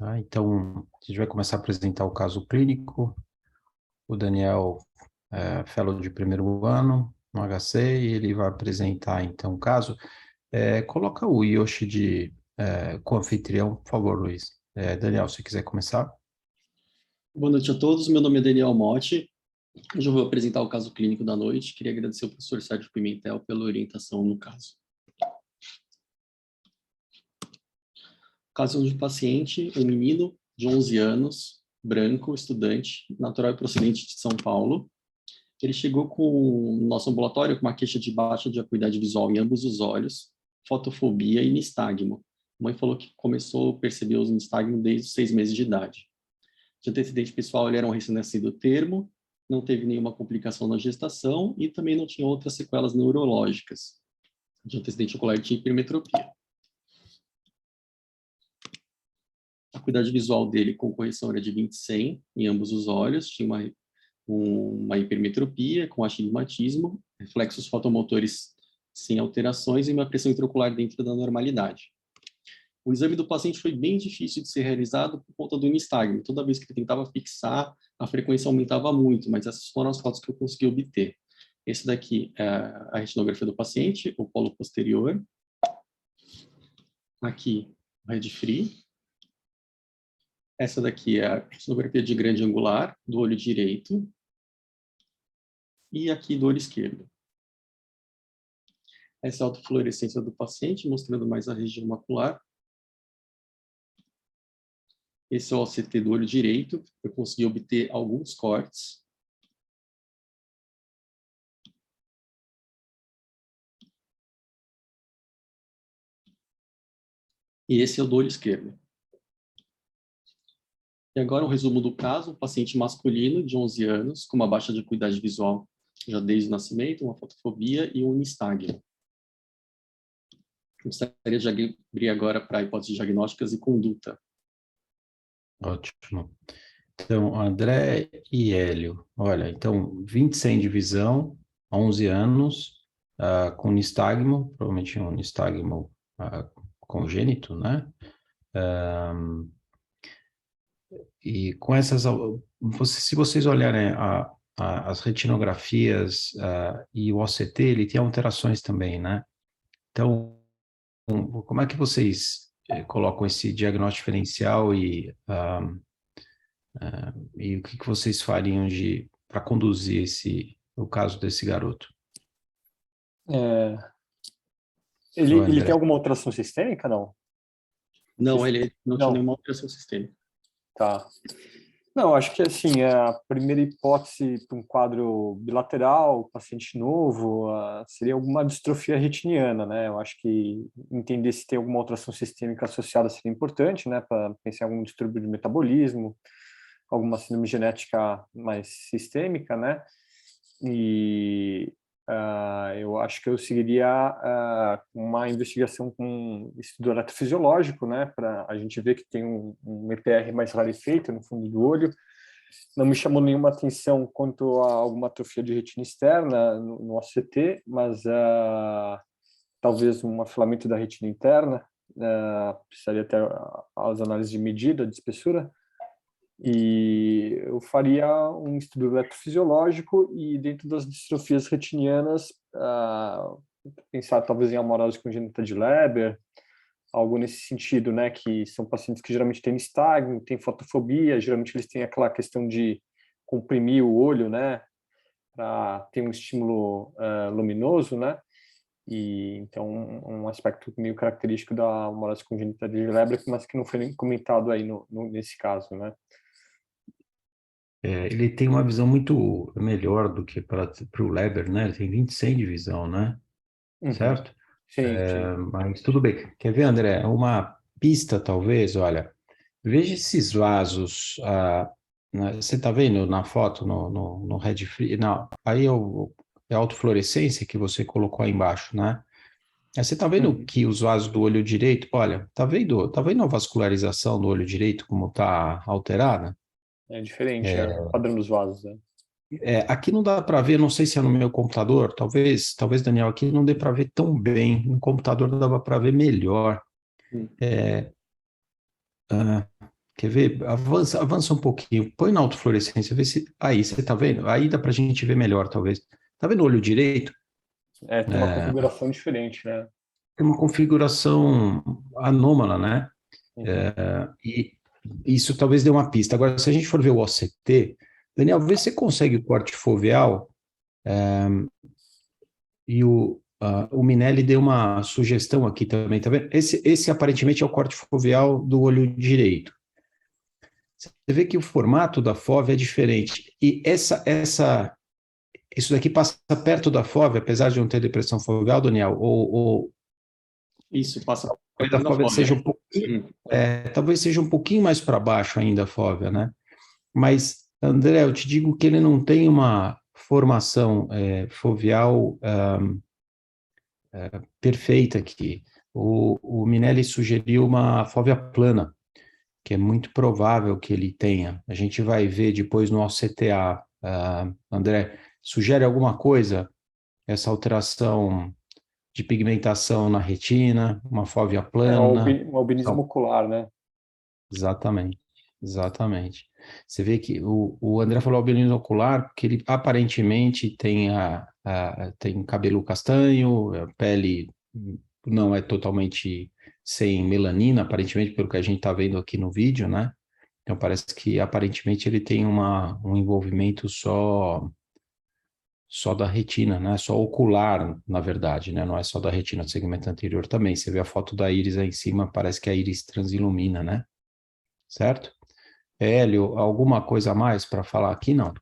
Tá? Então, a gente vai começar a apresentar o caso clínico. O Daniel é fellow de primeiro ano no HC e ele vai apresentar, então, o caso. Coloca o Yoshi co-anfitrião, por favor, Luiz. Daniel, se quiser começar. Boa noite a todos, meu nome é Daniel Motti. Hoje eu vou apresentar o caso clínico da noite. Queria agradecer ao professor Sérgio Pimentel pela orientação no caso. O caso de um paciente, um menino de 11 anos, branco, estudante, natural e procedente de São Paulo. Ele chegou no nosso ambulatório com uma queixa de baixa de acuidade visual em ambos os olhos, fotofobia e nistagmo. A mãe falou que começou a perceber os nistagmos desde os 6 meses de idade. De antecedente pessoal, ele era um recém-nascido termo, não teve nenhuma complicação na gestação e também não tinha outras sequelas neurológicas. De antecedente ocular, tinha hipermetropia. A acuidade visual dele com correção era de 20/100 em ambos os olhos, tinha uma hipermetropia com astigmatismo, reflexos fotomotores sem alterações e uma pressão intraocular dentro da normalidade. O exame do paciente foi bem difícil de ser realizado por conta do nistagmo. Toda vez que ele tentava fixar, a frequência aumentava muito, mas essas foram as fotos que eu consegui obter. Esse daqui é a retinografia do paciente, o polo posterior. Aqui, o head free. Essa daqui é a retinografia de grande angular do olho direito. E aqui do olho esquerdo. Essa é a autofluorescência do paciente, mostrando mais a região macular. Esse é o OCT do olho direito. Eu consegui obter alguns cortes. E esse é o do olho esquerdo. E agora um resumo do caso. Um paciente masculino de 11 anos, com uma baixa de acuidade visual já desde o nascimento, uma fotofobia e um nistagmo. Gostaria de abrir agora para hipóteses diagnósticas e conduta. Ótimo. Então, André e Hélio. Olha, então, 20/100 de visão, 11 anos, com nistagmo, provavelmente um nistagmo congênito, né? E com essas, se vocês olharem as retinografias e o OCT, ele tem alterações também, né? Então, como é que vocês colocam esse diagnóstico diferencial e o que vocês fariam para conduzir o caso desse garoto? Ele tem alguma alteração sistêmica, não? Não, ele não tinha Não. nenhuma alteração sistêmica. Tá. Não, acho que assim, a primeira hipótese para um quadro bilateral, paciente novo, seria alguma distrofia retiniana, né? Eu acho que entender se tem alguma alteração sistêmica associada seria importante, né? Para pensar em algum distúrbio de metabolismo, alguma síndrome genética mais sistêmica, né? E eu acho que eu seguiria uma investigação com estudo eletrofisiológico, né, para a gente ver que tem um EPR mais rarefeito no fundo do olho. Não me chamou nenhuma atenção quanto a alguma atrofia de retina externa no OCT, mas talvez um afilamento da retina interna, precisaria ter as análises de medida de espessura. E eu faria um estudo eletrofisiológico e dentro das distrofias retinianas, pensar talvez em amorose congênita de Leber, algo nesse sentido, né, que são pacientes que geralmente têm nistagmo, têm fotofobia, geralmente eles têm aquela questão de comprimir o olho, né, para ter um estímulo luminoso, né, e então um aspecto meio característico da amorose congênita de Leber, mas que não foi nem comentado aí nesse caso, né. Ele tem uma visão muito melhor do que para o Leber, né? Ele tem 20/100 de visão, né? Uhum. Certo? Sim, sim. Mas tudo bem. Quer ver, André? Uma pista, talvez, olha. Veja esses vasos. Você está vendo na foto, no Red Free? Não, aí é a autofluorescência que você colocou aí embaixo, né? Aí você está vendo que os vasos do olho direito, olha, tá vendo a vascularização do olho direito como está alterada? É diferente, o padrão dos vasos, né? Aqui não dá para ver, não sei se é no meu computador, talvez, Daniel, aqui não dê para ver tão bem. No computador dava para ver melhor. Quer ver? Avança um pouquinho. Põe na autofluorescência, vê se... Aí, você tá vendo? Aí dá pra gente ver melhor, talvez. Tá vendo o olho direito? Tem uma configuração diferente, né? Tem uma configuração anômala, né? Uhum. E isso talvez dê uma pista. Agora, se a gente for ver o OCT, Daniel, vê se você consegue o corte foveal, e o Minelli deu uma sugestão aqui também, tá vendo? Esse aparentemente é o corte foveal do olho direito. Você vê que o formato da fóvea é diferente. E isso daqui passa perto da fóvea, apesar de não ter depressão foveal, Daniel, ou Isso, passa talvez a pertinho da fóvea seja fóvea. um pouquinho, talvez seja um pouquinho mais para baixo ainda a fóvea, né? Mas, André, eu te digo que ele não tem uma formação foveal perfeita aqui. O Minelli sugeriu uma fóvea plana, que é muito provável que ele tenha. A gente vai ver depois no OCTA. André, sugere alguma coisa? Essa alteração de pigmentação na retina, uma fóvea plana? Um albinismo ocular, né? Exatamente, exatamente. Você vê que o André falou albinismo ocular, porque ele aparentemente tem cabelo castanho, a pele não é totalmente sem melanina, aparentemente, pelo que a gente está vendo aqui no vídeo, né? Então parece que aparentemente ele tem um envolvimento só da retina, né? Só ocular, na verdade, né? Não é só da retina, do segmento anterior também. Você vê a foto da íris aí em cima, parece que a íris transilumina, né? Certo? Hélio, alguma coisa a mais para falar aqui? Não.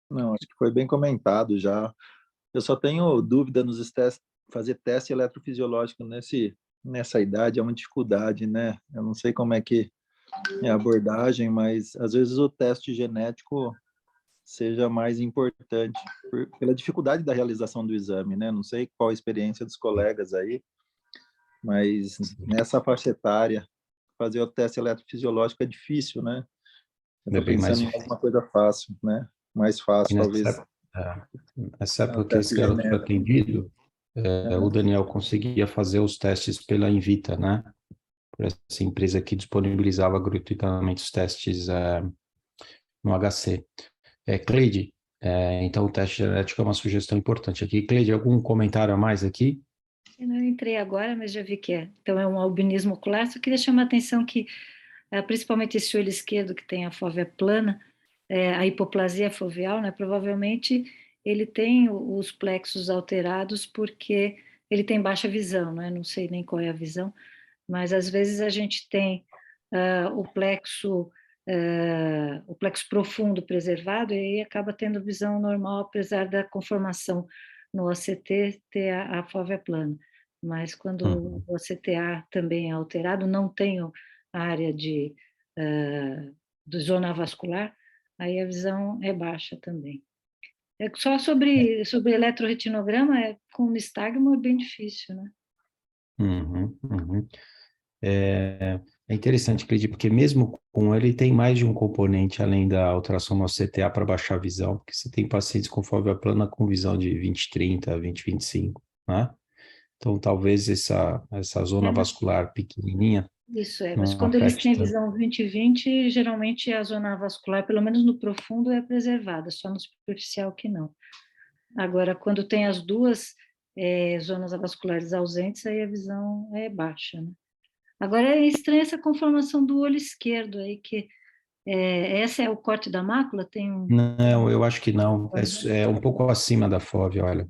Não, acho que foi bem comentado já. Eu só tenho dúvida nos testes, fazer teste eletrofisiológico nessa idade é uma dificuldade, né? Eu não sei como é que é a abordagem, mas às vezes o teste genético seja mais importante pela dificuldade da realização do exame, né? Não sei qual a experiência dos colegas aí, mas nessa faixa etária, fazer o teste eletrofisiológico é difícil, né? Eu É estou bem mais pensando em difícil. alguma coisa fácil, né? Mais E fácil, talvez, nessa o época que esse teste garoto foi genético. atendido, o Daniel conseguia fazer os testes pela Invita, né? Por essa empresa que disponibilizava gratuitamente os testes no HC. Cleide, então o teste genético é uma sugestão importante aqui. Cleide, algum comentário a mais aqui? Eu não entrei agora, mas já vi que é. Então, é um albinismo ocular. Só queria chamar a atenção que, principalmente esse olho esquerdo que tem a fóvea plana, a hipoplasia foveal, né, provavelmente ele tem os plexos alterados porque ele tem baixa visão, né? Não sei nem qual é a visão, mas às vezes a gente tem o plexo profundo preservado e aí acaba tendo visão normal, apesar da conformação no OCT ter a fóvea plana. Mas quando Uhum. o OCTA também é alterado, não tem a área de zona vascular, aí a visão é baixa também. Só sobre eletroretinograma, com nistagmo é bem difícil, né? Uhum, uhum. É interessante, Cleide, porque mesmo com ele tem mais de um componente além da alteração no CTA para baixar a visão, porque você tem pacientes com fóvea plana com visão de 20/30, 20/25, né? Então talvez essa zona Mas vascular pequenininha isso mas não quando eles afete têm tanto. visão 20/20, geralmente a zona vascular, pelo menos no profundo, é preservada, só no superficial que não. Agora, quando tem as duas zonas vasculares ausentes, aí a visão é baixa, né? Agora, é estranha essa conformação do olho esquerdo aí, que essa é o corte da mácula? Tem um... Não, eu acho que não. É um pouco acima da fóvea, olha.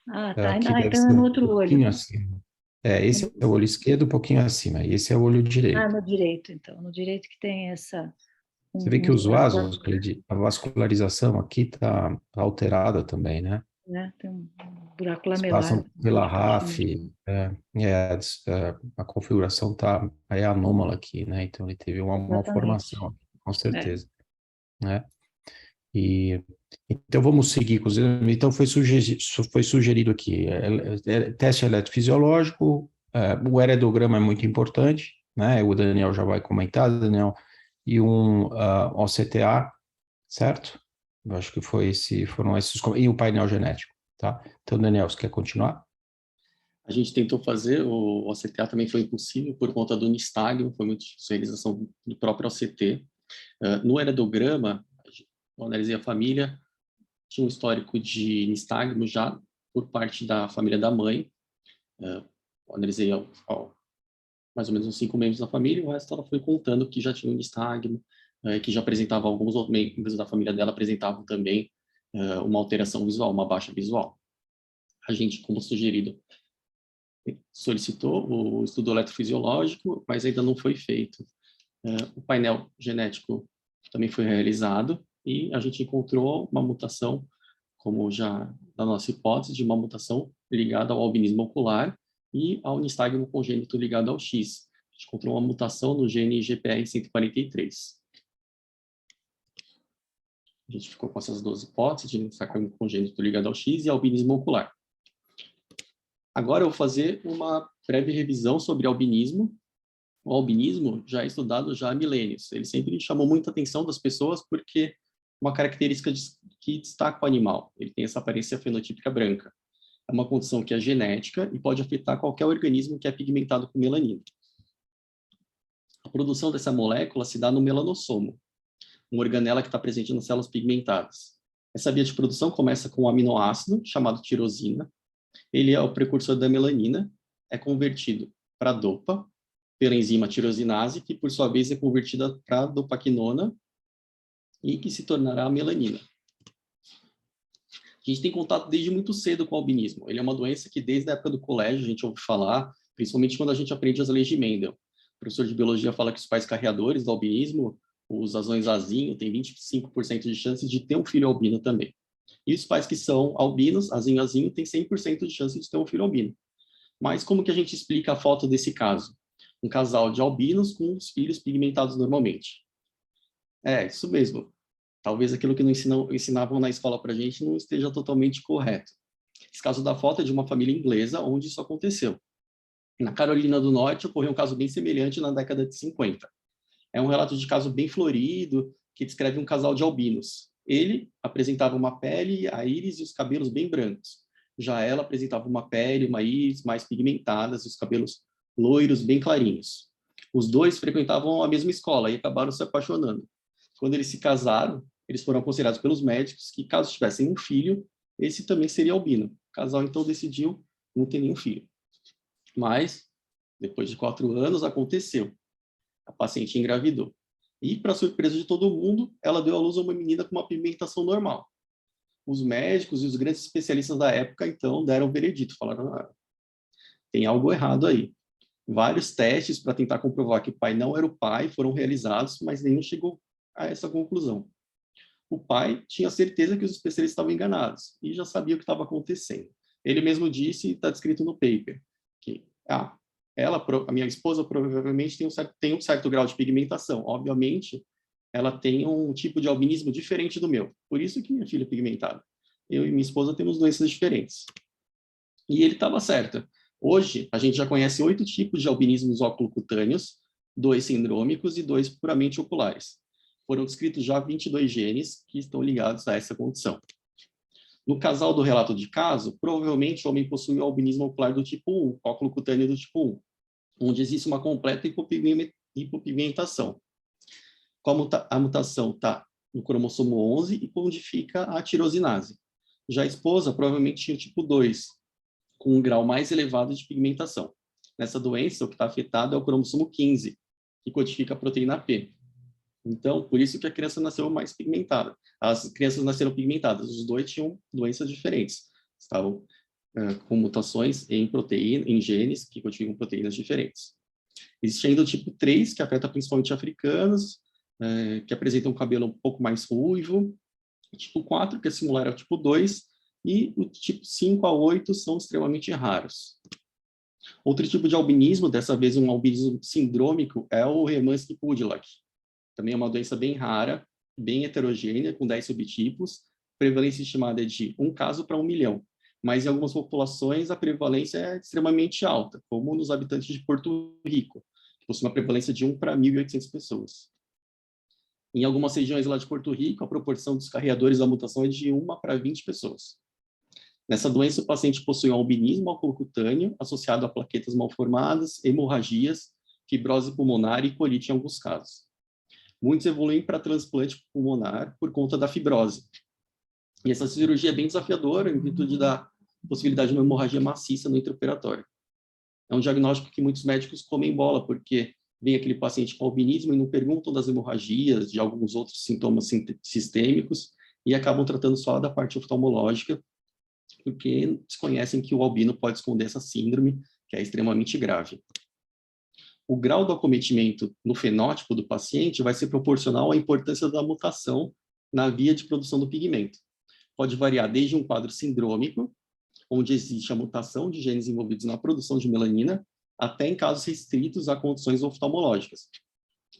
Ah, tá. Aqui deve Então é ser no um outro olho. pouquinho acima. Esse é o olho esquerdo, um pouquinho acima, e esse é o olho Ah, direito. no direito, então. No direito que tem essa... Você vê que os vasos, Cleide, a vascularização aqui está alterada também, né? né? Tem um buraco Eles lamelar. passam pela RAF, a configuração é anômala aqui, né? Então ele teve uma Exatamente. malformação, com certeza, né? E então vamos seguir com os exames. Então foi sugerido aqui teste eletrofisiológico, o heredograma é muito importante, né? O Daniel já vai comentar, Daniel, e um OCTA, certo? Eu acho que foram esses, e o painel genético, tá? Então, Daniel, você quer continuar? A gente tentou fazer, o OCTA também foi impossível por conta do nistagmo, foi muito difícil a realização do próprio OCT. No heredograma, eu analisei a família, tinha um histórico de nistagmo já por parte da família da mãe. Eu analisei mais ou menos uns 5 membros da família, e o resto ela foi contando que já tinha um nistagmo, que já apresentava, alguns outros membros da família dela apresentavam também uma alteração visual, uma baixa visual. A gente, como sugerido, solicitou o estudo eletrofisiológico, mas ainda não foi feito. O painel genético também foi realizado e a gente encontrou uma mutação, como já da nossa hipótese, de uma mutação ligada ao albinismo ocular e ao nistagmo congênito ligado ao X. A gente encontrou uma mutação no gene GPR143. A gente ficou com essas 2 hipóteses de nistagmo congênito ligado ao X e albinismo ocular. Agora eu vou fazer uma breve revisão sobre albinismo. O albinismo já é estudado já há milênios. Ele sempre chamou muita atenção das pessoas porque uma característica que destaca o animal. Ele tem essa aparência fenotípica branca. É uma condição que é genética e pode afetar qualquer organismo que é pigmentado com melanina. A produção dessa molécula se dá no melanossomo, uma organela que está presente nas células pigmentadas. Essa via de produção começa com um aminoácido chamado tirosina. Ele é o precursor da melanina, é convertido para dopa pela enzima tirosinase, que por sua vez é convertida para dopaquinona e que se tornará a melanina. A gente tem contato desde muito cedo com o albinismo. Ele é uma doença que desde a época do colégio a gente ouve falar, principalmente quando a gente aprende as leis de Mendel. O professor de biologia fala que os pais carreadores do albinismo, os azões azinho, têm 25% de chance de ter um filho albino também. E os pais que são albinos, azinho, têm 100% de chance de ter um filho albino. Mas como que a gente explica a falta desse caso? Um casal de albinos com os filhos pigmentados normalmente. Isso mesmo. Talvez aquilo que não ensinavam na escola para a gente não esteja totalmente correto. Esse caso da foto é de uma família inglesa onde isso aconteceu. Na Carolina do Norte ocorreu um caso bem semelhante na década de 50. É um relato de caso bem florido que descreve um casal de albinos. Ele apresentava uma pele, a íris e os cabelos bem brancos. Já ela apresentava uma pele, uma íris mais pigmentadas e os cabelos loiros bem clarinhos. Os dois frequentavam a mesma escola e acabaram se apaixonando. Quando eles se casaram, eles foram aconselhados pelos médicos que, caso tivessem um filho, esse também seria albino. O casal, então, decidiu não ter nenhum filho. Mas, depois de 4 anos, aconteceu. A paciente engravidou. E, para surpresa de todo mundo, ela deu à luz a uma menina com uma pigmentação normal. Os médicos e os grandes especialistas da época, então, deram o veredito. Falaram, tem algo errado aí. Vários testes para tentar comprovar que o pai não era o pai foram realizados, mas nenhum chegou a essa conclusão. O pai tinha certeza que os especialistas estavam enganados e já sabia o que estava acontecendo. Ele mesmo disse, está descrito no paper, que a minha esposa provavelmente tem um certo grau de pigmentação. Obviamente, ela tem um tipo de albinismo diferente do meu. Por isso que minha filha é pigmentada. Eu e minha esposa temos doenças diferentes. E ele estava certo. Hoje, a gente já conhece 8 tipos de albinismos oculocutâneos, 2 sindrômicos e 2 puramente oculares. Foram descritos já 22 genes que estão ligados a essa condição. No casal do relato de caso, provavelmente o homem possui o albinismo ocular do tipo 1, óculo cutâneo do tipo 1, onde existe uma completa hipopigmentação. A mutação está no cromossomo 11 e onde fica a tirosinase. Já a esposa provavelmente tinha o tipo 2, com um grau mais elevado de pigmentação. Nessa doença, o que está afetado é o cromossomo 15, que codifica a proteína P. Então, por isso que a criança nasceu mais pigmentada. As crianças nasceram pigmentadas, os dois tinham doenças diferentes. Estavam com mutações em genes que codificam proteínas diferentes. Existe ainda o tipo 3, que afeta principalmente africanos, que apresentam um cabelo um pouco mais ruivo. O tipo 4, que é similar ao tipo 2, e o tipo 5 a 8 são extremamente raros. Outro tipo de albinismo, dessa vez um albinismo sindrômico, é o Hermansky-Pudilak. Também é uma doença bem rara, bem heterogênea, com 10 subtipos. A prevalência estimada é de 1 caso para 1 milhão. Mas em algumas populações a prevalência é extremamente alta, como nos habitantes de Porto Rico, que possui uma prevalência de 1 para 1.800 pessoas. Em algumas regiões lá de Porto Rico, a proporção dos carreadores da mutação é de 1 para 20 pessoas. Nessa doença, o paciente possui um albinismo oculocutâneo associado a plaquetas mal formadas, hemorragias, fibrose pulmonar e colite em alguns casos. Muitos evoluem para transplante pulmonar por conta da fibrose. E essa cirurgia é bem desafiadora em virtude da possibilidade de uma hemorragia maciça no intraoperatório. É um diagnóstico que muitos médicos comem bola, porque vem aquele paciente com albinismo e não perguntam das hemorragias, de alguns outros sintomas sistêmicos, e acabam tratando só da parte oftalmológica, porque desconhecem que o albino pode esconder essa síndrome, que é extremamente grave. O grau do acometimento no fenótipo do paciente vai ser proporcional à importância da mutação na via de produção do pigmento. Pode variar desde um quadro sindrômico, onde existe a mutação de genes envolvidos na produção de melanina, até em casos restritos a condições oftalmológicas,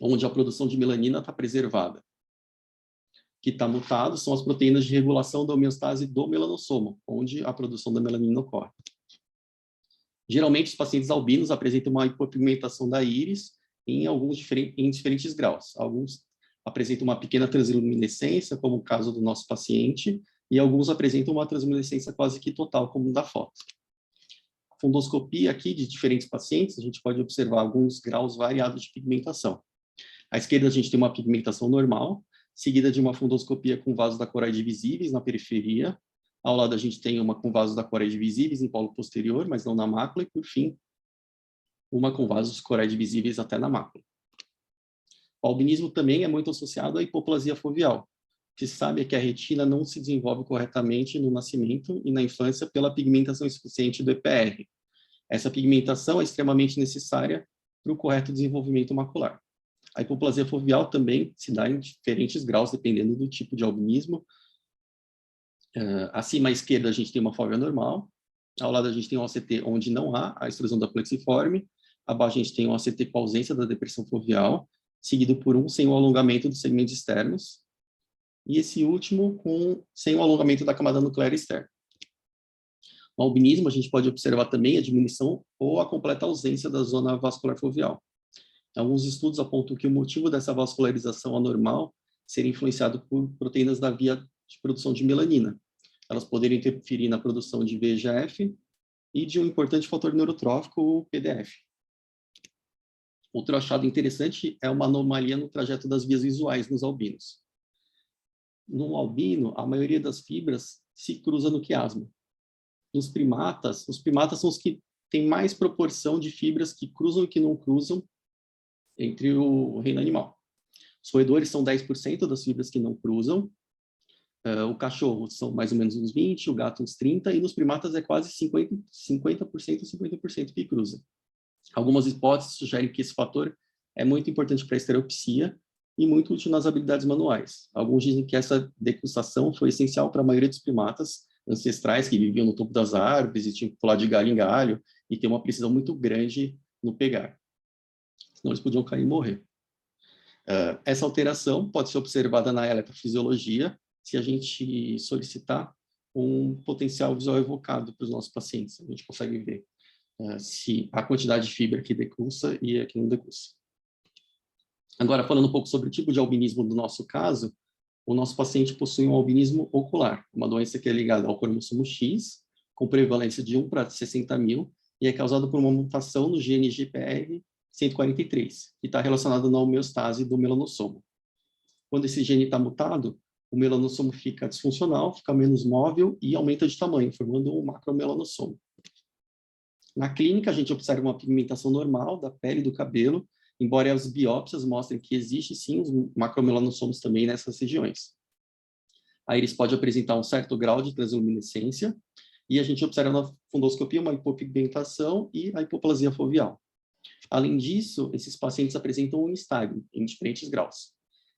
onde a produção de melanina está preservada. O que está mutado são as proteínas de regulação da homeostase do melanossomo, onde a produção da melanina ocorre. Geralmente, os pacientes albinos apresentam uma hipopigmentação da íris em diferentes graus. Alguns apresentam uma pequena transluminescência, como o caso do nosso paciente, e alguns apresentam uma transluminescência quase que total, como da foto. A fundoscopia aqui de diferentes pacientes, a gente pode observar alguns graus variados de pigmentação. À esquerda, a gente tem uma pigmentação normal, seguida de uma fundoscopia com vasos da coroide visíveis na periferia. Ao lado, a gente tem uma com vasos da coroide visíveis em polo posterior, mas não na mácula, e, por fim, uma com vasos coroide visíveis até na mácula. O albinismo também é muito associado à hipoplasia foveal. O que se sabe é que a retina não se desenvolve corretamente no nascimento e na infância pela pigmentação insuficiente do EPR. Essa pigmentação é extremamente necessária para o correto desenvolvimento macular. A hipoplasia foveal também se dá em diferentes graus, dependendo do tipo de albinismo. Acima à esquerda, a gente tem uma fóvea normal. Ao lado, a gente tem um OCT onde não há a extrusão da plexiforme. Abaixo, a gente tem um OCT com ausência da depressão foveal, seguido por um sem o alongamento dos segmentos externos. E esse último sem o alongamento da camada nuclear externa. No albinismo, a gente pode observar também a diminuição ou a completa ausência da zona vascular foveal. Alguns estudos apontam que o motivo dessa vascularização anormal seria influenciado por proteínas da via de produção de melanina. Elas poderiam interferir na produção de VEGF e de um importante fator neurotrófico, o PDF. Outro achado interessante é uma anomalia no trajeto das vias visuais nos albinos. No albino, a maioria das fibras se cruza no quiasma. Nos primatas, os primatas são os que têm mais proporção de fibras que cruzam e que não cruzam entre o reino animal. Os roedores são 10% das fibras que não cruzam, o cachorro são mais ou menos uns 20%, o gato uns 30%, e nos primatas é quase 50% e 50% que cruza. Algumas hipóteses sugerem que esse fator é muito importante para a estereopsia e muito útil nas habilidades manuais. Alguns dizem que essa decussação foi essencial para a maioria dos primatas ancestrais que viviam no topo das árvores e tinham que pular de galho em galho e ter uma precisão muito grande no pegar. Senão eles podiam cair e morrer. Essa alteração pode ser observada na eletrofisiologia se a gente solicitar um potencial visual evocado para os nossos pacientes. A gente consegue ver se a quantidade de fibra que decussa e a que não decussa. Agora, falando um pouco sobre o tipo de albinismo do nosso caso, o nosso paciente possui um albinismo ocular, uma doença que é ligada ao cromossomo X, com prevalência de 1 para 60 mil, e é causada por uma mutação no gene GPR143, que está relacionado na homeostase do melanossomo. Quando esse gene está mutado, o melanossomo fica disfuncional, fica menos móvel e aumenta de tamanho, formando um macromelanossomo. Na clínica, a gente observa uma pigmentação normal da pele e do cabelo, embora as biópsias mostrem que existe sim os macromelanosomos também nessas regiões. A íris pode apresentar um certo grau de transluminescência e a gente observa na fundoscopia uma hipopigmentação e a hipoplasia foveal. Além disso, esses pacientes apresentam um nistagmo em diferentes graus.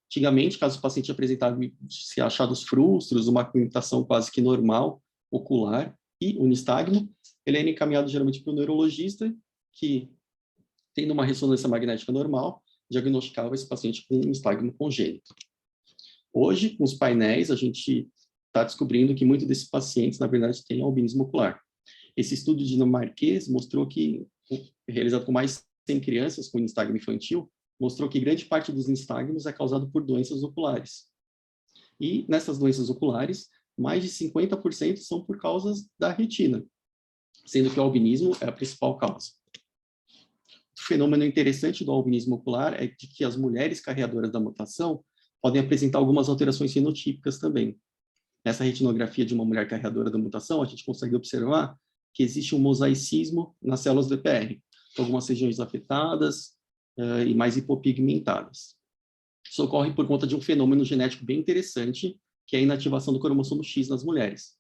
Antigamente, caso o paciente apresentasse achados frustros, uma pigmentação quase que normal, ocular e um nistagmo, ele era encaminhado geralmente para o neurologista, que, tendo uma ressonância magnética normal, diagnosticava esse paciente com um nistagmo congênito. Hoje, com os painéis, a gente está descobrindo que muitos desses pacientes, na verdade, têm albinismo ocular. Esse estudo dinamarquês mostrou que, realizado com mais de 100 crianças com nistagmo infantil, mostrou que grande parte dos nistagmos é causado por doenças oculares. E nessas doenças oculares, mais de 50% são por causas da retina, sendo que o albinismo é a principal causa. O fenômeno interessante do albinismo ocular é de que as mulheres carreadoras da mutação podem apresentar algumas alterações fenotípicas também. Nessa retinografia de uma mulher carreadora da mutação, a gente consegue observar que existe um mosaicismo nas células do EPR, com algumas regiões afetadas e mais hipopigmentadas. Isso ocorre por conta de um fenômeno genético bem interessante, que é a inativação do cromossomo X nas mulheres.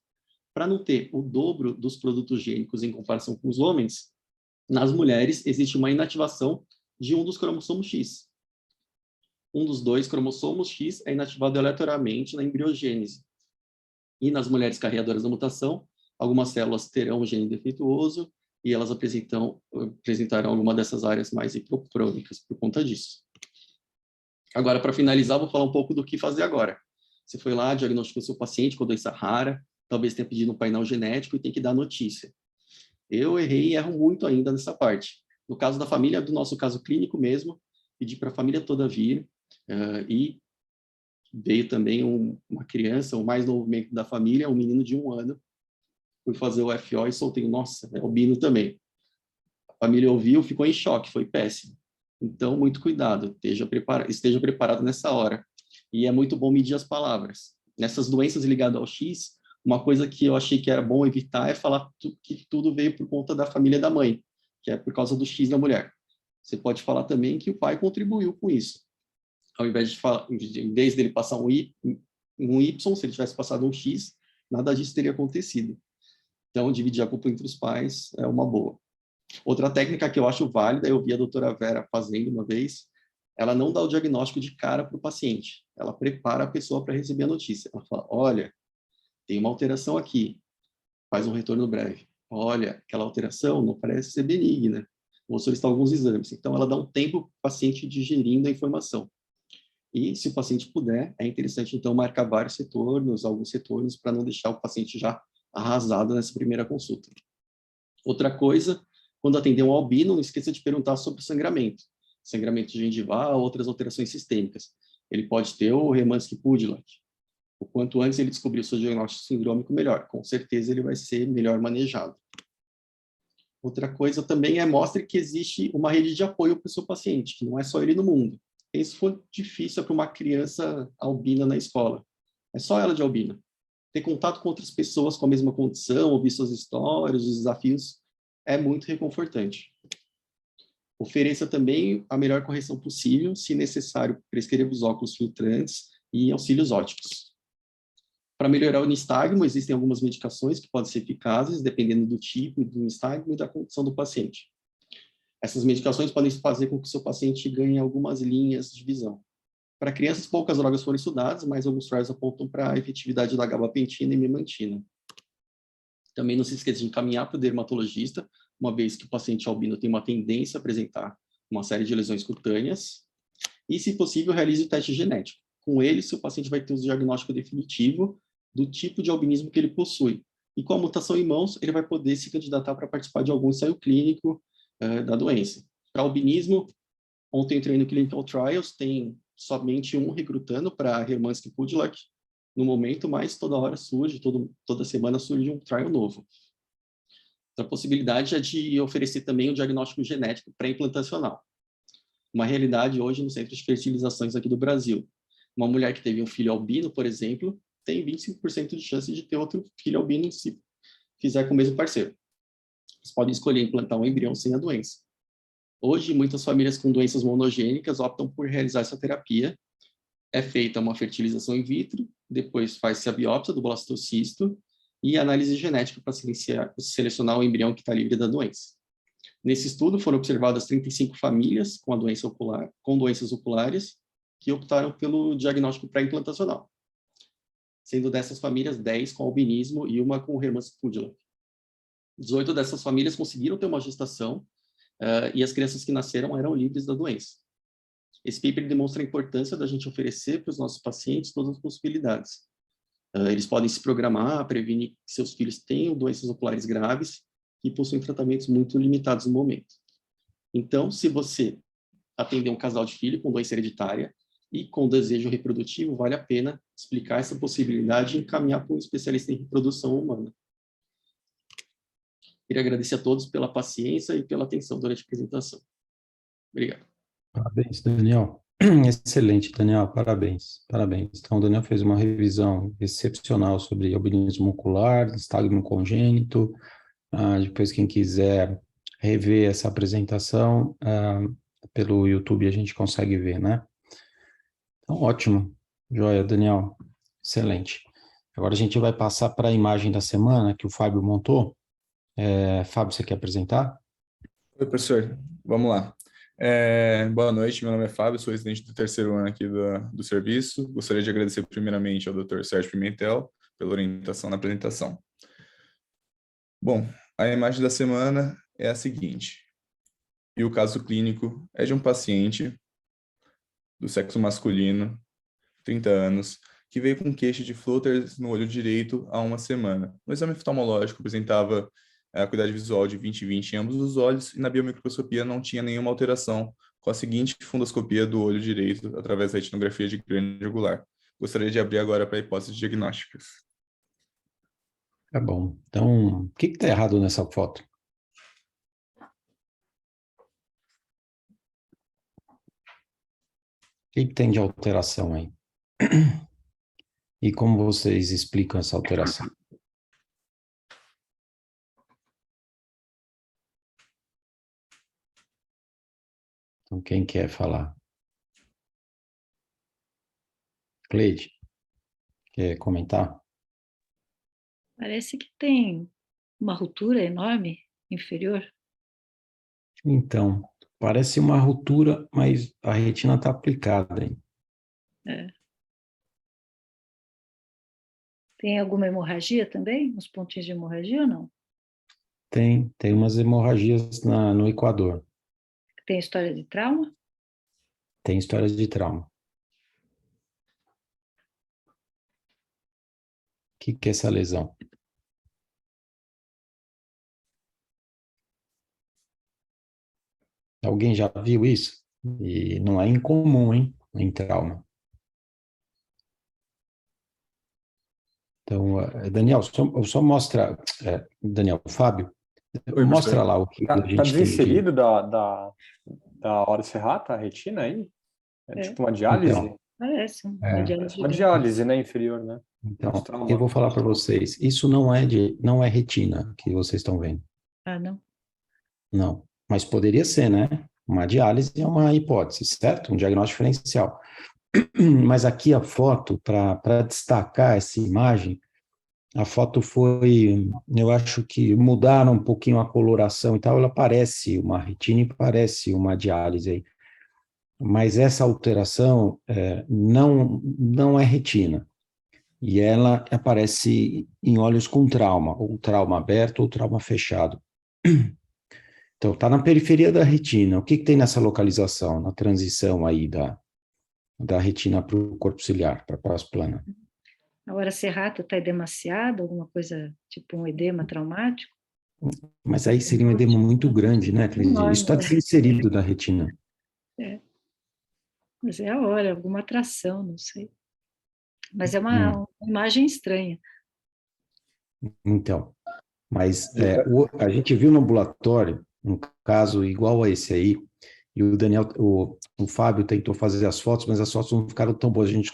Para não ter o dobro dos produtos gênicos em comparação com os homens, nas mulheres existe uma inativação de um dos cromossomos X. Um dos dois cromossomos X é inativado aleatoriamente na embriogênese. E nas mulheres carreadoras da mutação, algumas células terão o gene defeituoso e elas apresentarão alguma dessas áreas mais hipoprômicas por conta disso. Agora, para finalizar, vou falar um pouco do que fazer agora. Você foi lá, diagnosticou seu paciente com doença rara, talvez tenha pedido um painel genético e tem que dar notícia. Eu errei e erro muito ainda nessa parte. No caso da família, do nosso caso clínico mesmo, pedi para a família toda vir e veio também uma criança, o mais novo membro da família, um menino de 1 ano. Fui fazer o FO e soltei, nossa, é albino também. A família ouviu, ficou em choque, foi péssimo. Então, muito cuidado, esteja preparado nessa hora. E é muito bom medir as palavras. Nessas doenças ligadas ao X, uma coisa que eu achei que era bom evitar é falar que tudo veio por conta da família da mãe, que é por causa do X da mulher. Você pode falar também que o pai contribuiu com isso. Ao invés de falar, em vez dele passar um Y, se ele tivesse passado um X, nada disso teria acontecido. Então, dividir a culpa entre os pais é uma boa. Outra técnica que eu acho válida, eu vi a doutora Vera fazendo uma vez, ela não dá o diagnóstico de cara para o paciente, ela prepara a pessoa para receber a notícia. Ela fala, olha, tem uma alteração aqui, faz um retorno breve. Olha, aquela alteração não parece ser benigna, vou solicitar alguns exames. Então, ela dá um tempo para o paciente digerindo a informação. E, se o paciente puder, é interessante, então, marcar vários retornos, alguns retornos, para não deixar o paciente já arrasado nessa primeira consulta. Outra coisa, quando atender um albino, não esqueça de perguntar sobre o sangramento. Sangramento gengival, outras alterações sistêmicas. Ele pode ter o Hermansky-Pudilak. O quanto antes ele descobrir o seu diagnóstico sindrômico, melhor. Com certeza ele vai ser melhor manejado. Outra coisa também é mostre que existe uma rede de apoio para o seu paciente, que não é só ele no mundo. Isso foi difícil para uma criança albina na escola. É só ela de albina. Ter contato com outras pessoas com a mesma condição, ouvir suas histórias, os desafios, é muito reconfortante. Ofereça também a melhor correção possível, se necessário, prescreva os óculos filtrantes e auxílios óticos. Para melhorar o nistagmo, existem algumas medicações que podem ser eficazes, dependendo do tipo do nistagmo e da condição do paciente. Essas medicações podem fazer com que o seu paciente ganhe algumas linhas de visão. Para crianças, poucas drogas foram estudadas, mas alguns trials apontam para a efetividade da gabapentina e memantina. Também não se esqueça de encaminhar para o dermatologista, uma vez que o paciente albino tem uma tendência a apresentar uma série de lesões cutâneas. E, se possível, realize o teste genético. Com ele, seu paciente vai ter o diagnóstico definitivo do tipo de albinismo que ele possui. E com a mutação em mãos, ele vai poder se candidatar para participar de algum ensaio clínico da doença. Para albinismo, ontem eu entrei no Clinical Trials, tem somente um recrutando para Hermansky-Pudilak no momento, mas toda hora surge, toda semana surge um trial novo. Outra possibilidade é de oferecer também o diagnóstico genético pré-implantacional. Uma realidade hoje no centro de fertilizações aqui do Brasil. Uma mulher que teve um filho albino, por exemplo, tem 25% de chance de ter outro filho albino se fizer com o mesmo parceiro. Vocês podem escolher implantar um embrião sem a doença. Hoje, muitas famílias com doenças monogênicas optam por realizar essa terapia. É feita uma fertilização in vitro, depois faz-se a biópsia do blastocisto e análise genética para selecionar o embrião que está livre da doença. Nesse estudo, foram observadas 35 famílias com doenças oculares que optaram pelo diagnóstico pré-implantacional. Sendo dessas famílias, 10 com albinismo e uma com Hermansky-Pudilak. 18 dessas famílias conseguiram ter uma gestação e as crianças que nasceram eram livres da doença. Esse paper demonstra a importância da gente oferecer para os nossos pacientes todas as possibilidades. Eles podem se programar, prevenir que seus filhos tenham doenças oculares graves e possuem tratamentos muito limitados no momento. Então, se você atender um casal de filho com doença hereditária, e com desejo reprodutivo, vale a pena explicar essa possibilidade e encaminhar para um especialista em reprodução humana. Queria agradecer a todos pela paciência e pela atenção durante a apresentação. Obrigado. Parabéns, Daniel. Excelente, Daniel, parabéns, parabéns. Então, o Daniel fez uma revisão excepcional sobre albinismo ocular, nistagmo congênito. Depois, quem quiser rever essa apresentação, pelo YouTube a gente consegue ver, né? Então, ótimo. Joia, Daniel. Excelente. Agora a gente vai passar para a imagem da semana que o Fábio montou. Fábio, você quer apresentar? Oi, professor. Vamos lá. Boa noite, meu nome é Fábio, sou residente do 3º ano aqui do serviço. Gostaria de agradecer primeiramente ao Dr. Sérgio Pimentel pela orientação na apresentação. Bom, a imagem da semana é a seguinte. E o caso clínico é de um paciente do sexo masculino, 30 anos, que veio com queixa de floaters no olho direito há uma semana. No exame oftalmológico apresentava a acuidade visual de 20/20 em ambos os olhos e na biomicroscopia não tinha nenhuma alteração, com a seguinte fundoscopia do olho direito através da retinografia de grande angular. Gostaria de abrir agora para hipóteses diagnósticas. Tá bom. Então, o que está errado nessa foto? O que tem de alteração aí? E como vocês explicam essa alteração? Então, quem quer falar? Cleide, quer comentar? Parece que tem uma ruptura enorme inferior. Então, parece uma ruptura, mas a retina está aplicada, hein? Tem alguma hemorragia também? Uns pontinhos de hemorragia ou não? Tem umas hemorragias no equador. Tem história de trauma? Tem histórias de trauma. O que é essa lesão? Alguém já viu isso? E não é incomum, hein? Em trauma. Então, Daniel, só mostra... Daniel, Fábio, Oi, mostra professor. lá o que a gente Tá tem desinserido da hora serrata, a retina aí? É tipo uma diálise? Então, Parece uma diálise. Uma diálise, né, inferior, né? Então, Trauma. eu vou falar para vocês, isso não é retina que vocês estão vendo. Ah, não? Não, mas poderia ser, né? Uma diálise é uma hipótese, certo? Um diagnóstico diferencial. Mas aqui a foto, para destacar essa imagem, a foto foi, eu acho que mudaram um pouquinho a coloração e tal, ela parece uma retina e parece uma diálise aí. Mas essa alteração não é retina. E ela aparece em olhos com trauma, ou trauma aberto ou trauma fechado. Então, está na periferia da retina. O que tem nessa localização, na transição aí da retina para o corpo ciliar, para a pós-plana? A hora serrata está edemaciada, alguma coisa tipo um edema traumático? Mas aí seria um edema muito grande, né, Cleide? Isso está desinserido da retina. Mas é a hora, alguma atração, não sei. Mas é uma imagem estranha. Então, mas a gente viu no ambulatório um caso igual a esse aí, e o Daniel, o Fábio tentou fazer as fotos, mas as fotos não ficaram tão boas, a gente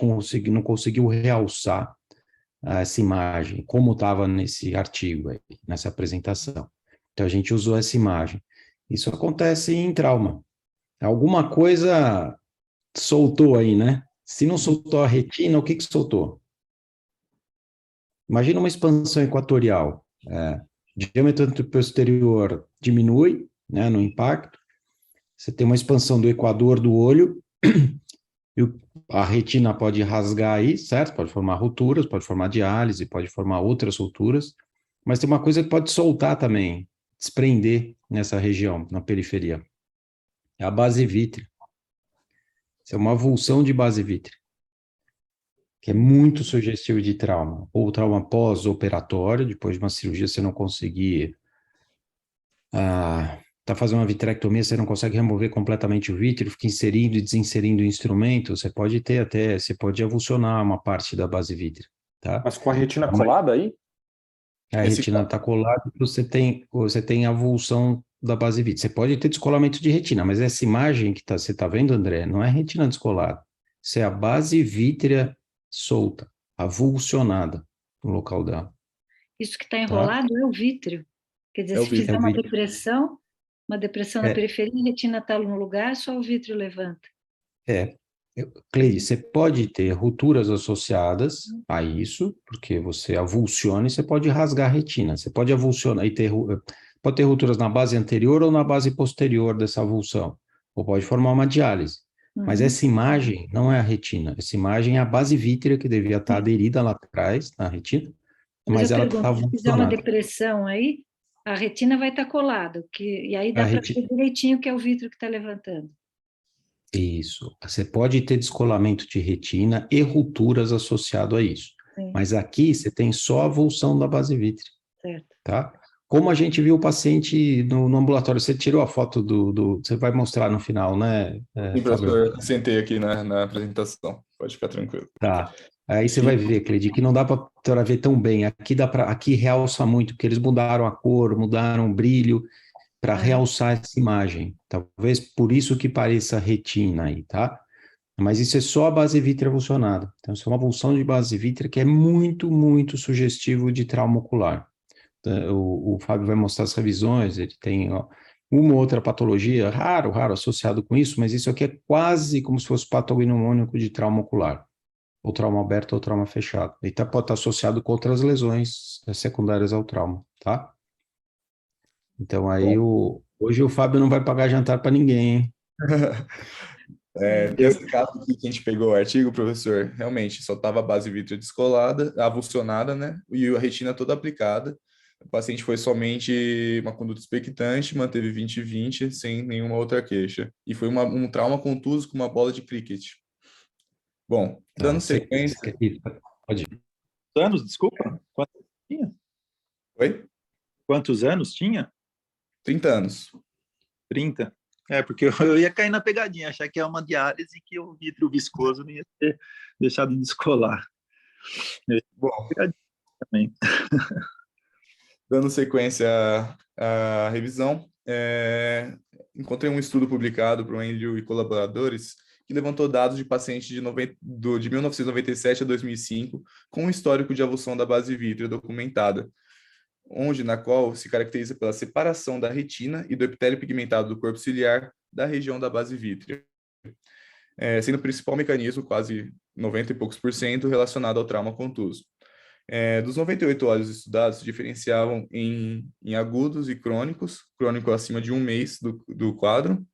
não conseguiu realçar essa imagem, como estava nesse artigo aí, nessa apresentação. Então, a gente usou essa imagem. Isso acontece em trauma. Alguma coisa soltou aí, né? Se não soltou a retina, o que soltou? Imagina uma expansão equatorial. Diâmetro posterior diminui, né, no impacto. Você tem uma expansão do equador do olho, e a retina pode rasgar aí, certo? Pode formar rupturas, pode formar diálise, pode formar outras rupturas, mas tem uma coisa que pode soltar também, desprender nessa região, na periferia. É a base vítrea. Isso é uma avulsão de base vítrea, que é muito sugestivo de trauma, ou trauma pós-operatório, depois de uma cirurgia você não conseguir está fazendo uma vitrectomia, você não consegue remover completamente o vítreo, fica inserindo e desinserindo o instrumento, você pode ter até, você pode avulsionar uma parte da base vítrea, tá? Mas com a retina Mas colada aí? a Nesse retina está colada, você tem avulsão da base vítrea. Você pode ter descolamento de retina, mas essa imagem que você está vendo, André, não é retina descolada. Isso é a base vítrea solta, avulsionada no local dela, Isso que está tá? enrolado é o vítreo. Quer dizer, É o se vítreo. fizer É o uma vítreo. depressão na É, periferia, a retina está no lugar, só o vítreo levanta. Cleide, você pode ter rupturas associadas a isso, porque você avulsiona e você pode rasgar a retina. Você pode avulsionar e pode ter rupturas na base anterior ou na base posterior dessa avulsão, ou pode formar uma diálise. Mas Uhum. essa imagem não é a retina, essa imagem é a base vítrea que devia estar aderida lá atrás, na retina, Mas mas eu ela está pergunto, se fizer uma avulsionada. depressão aí, a retina vai estar colada, e aí A dá para retina, ver direitinho que é o vítreo que está levantando. Isso. Você pode ter descolamento de retina e rupturas associado a isso. Sim, Mas aqui você tem só a avulsão da base vítrea, certo. tá? Como a gente viu o paciente no ambulatório, você tirou a foto você vai mostrar no final, né, Sim, Fábio? professor, sentei aqui na apresentação. Pode ficar tranquilo. Tá. Aí você E, vai ver, Cleide, que não dá para ver tão bem. Aqui realça muito, porque eles mudaram a cor, mudaram o brilho para realçar essa imagem. Talvez por isso que pareça retina aí, tá? Mas isso é só a base vítrea avulsionada. Então, isso é uma avulsão de base vítrea que é muito, muito sugestivo de trauma ocular. O Fábio vai mostrar as revisões, ele tem uma ou outra patologia, raro, associado com isso, mas isso aqui é quase como se fosse patognomônico de trauma ocular, ou trauma aberto ou trauma fechado. E pode estar associado com outras lesões secundárias ao trauma, tá? Então, aí, bom, hoje o Fábio não vai pagar jantar para ninguém, hein? nesse caso aqui que a gente pegou o artigo, professor, realmente só estava a base vítrea descolada, avulsionada, né? E a retina toda aplicada. O paciente foi somente uma conduta expectante, manteve 20/20 sem nenhuma outra queixa. E foi um trauma contuso com uma bola de cricket. Bom, Tá, dando sequência. pode ir. Anos, desculpa? Quantos tinha? Oi? Quantos anos tinha? 30 anos. 30. É, porque eu ia cair na pegadinha, achar que é uma diálise que o vidro viscoso não ia ter deixado de descolar. Bom, Pegadinha também. dando sequência à revisão, encontrei um estudo publicado por Andrew e colaboradores que levantou dados de pacientes de 1997 a 2005 com um histórico de avulsão da base vítrea documentada, na qual se caracteriza pela separação da retina e do epitélio pigmentado do corpo ciliar da região da base vítrea, sendo o principal mecanismo, quase 90 e poucos por cento, relacionado ao trauma contuso. Dos 98 olhos estudados, se diferenciavam em agudos e crônicos, crônico acima de um mês do quadro.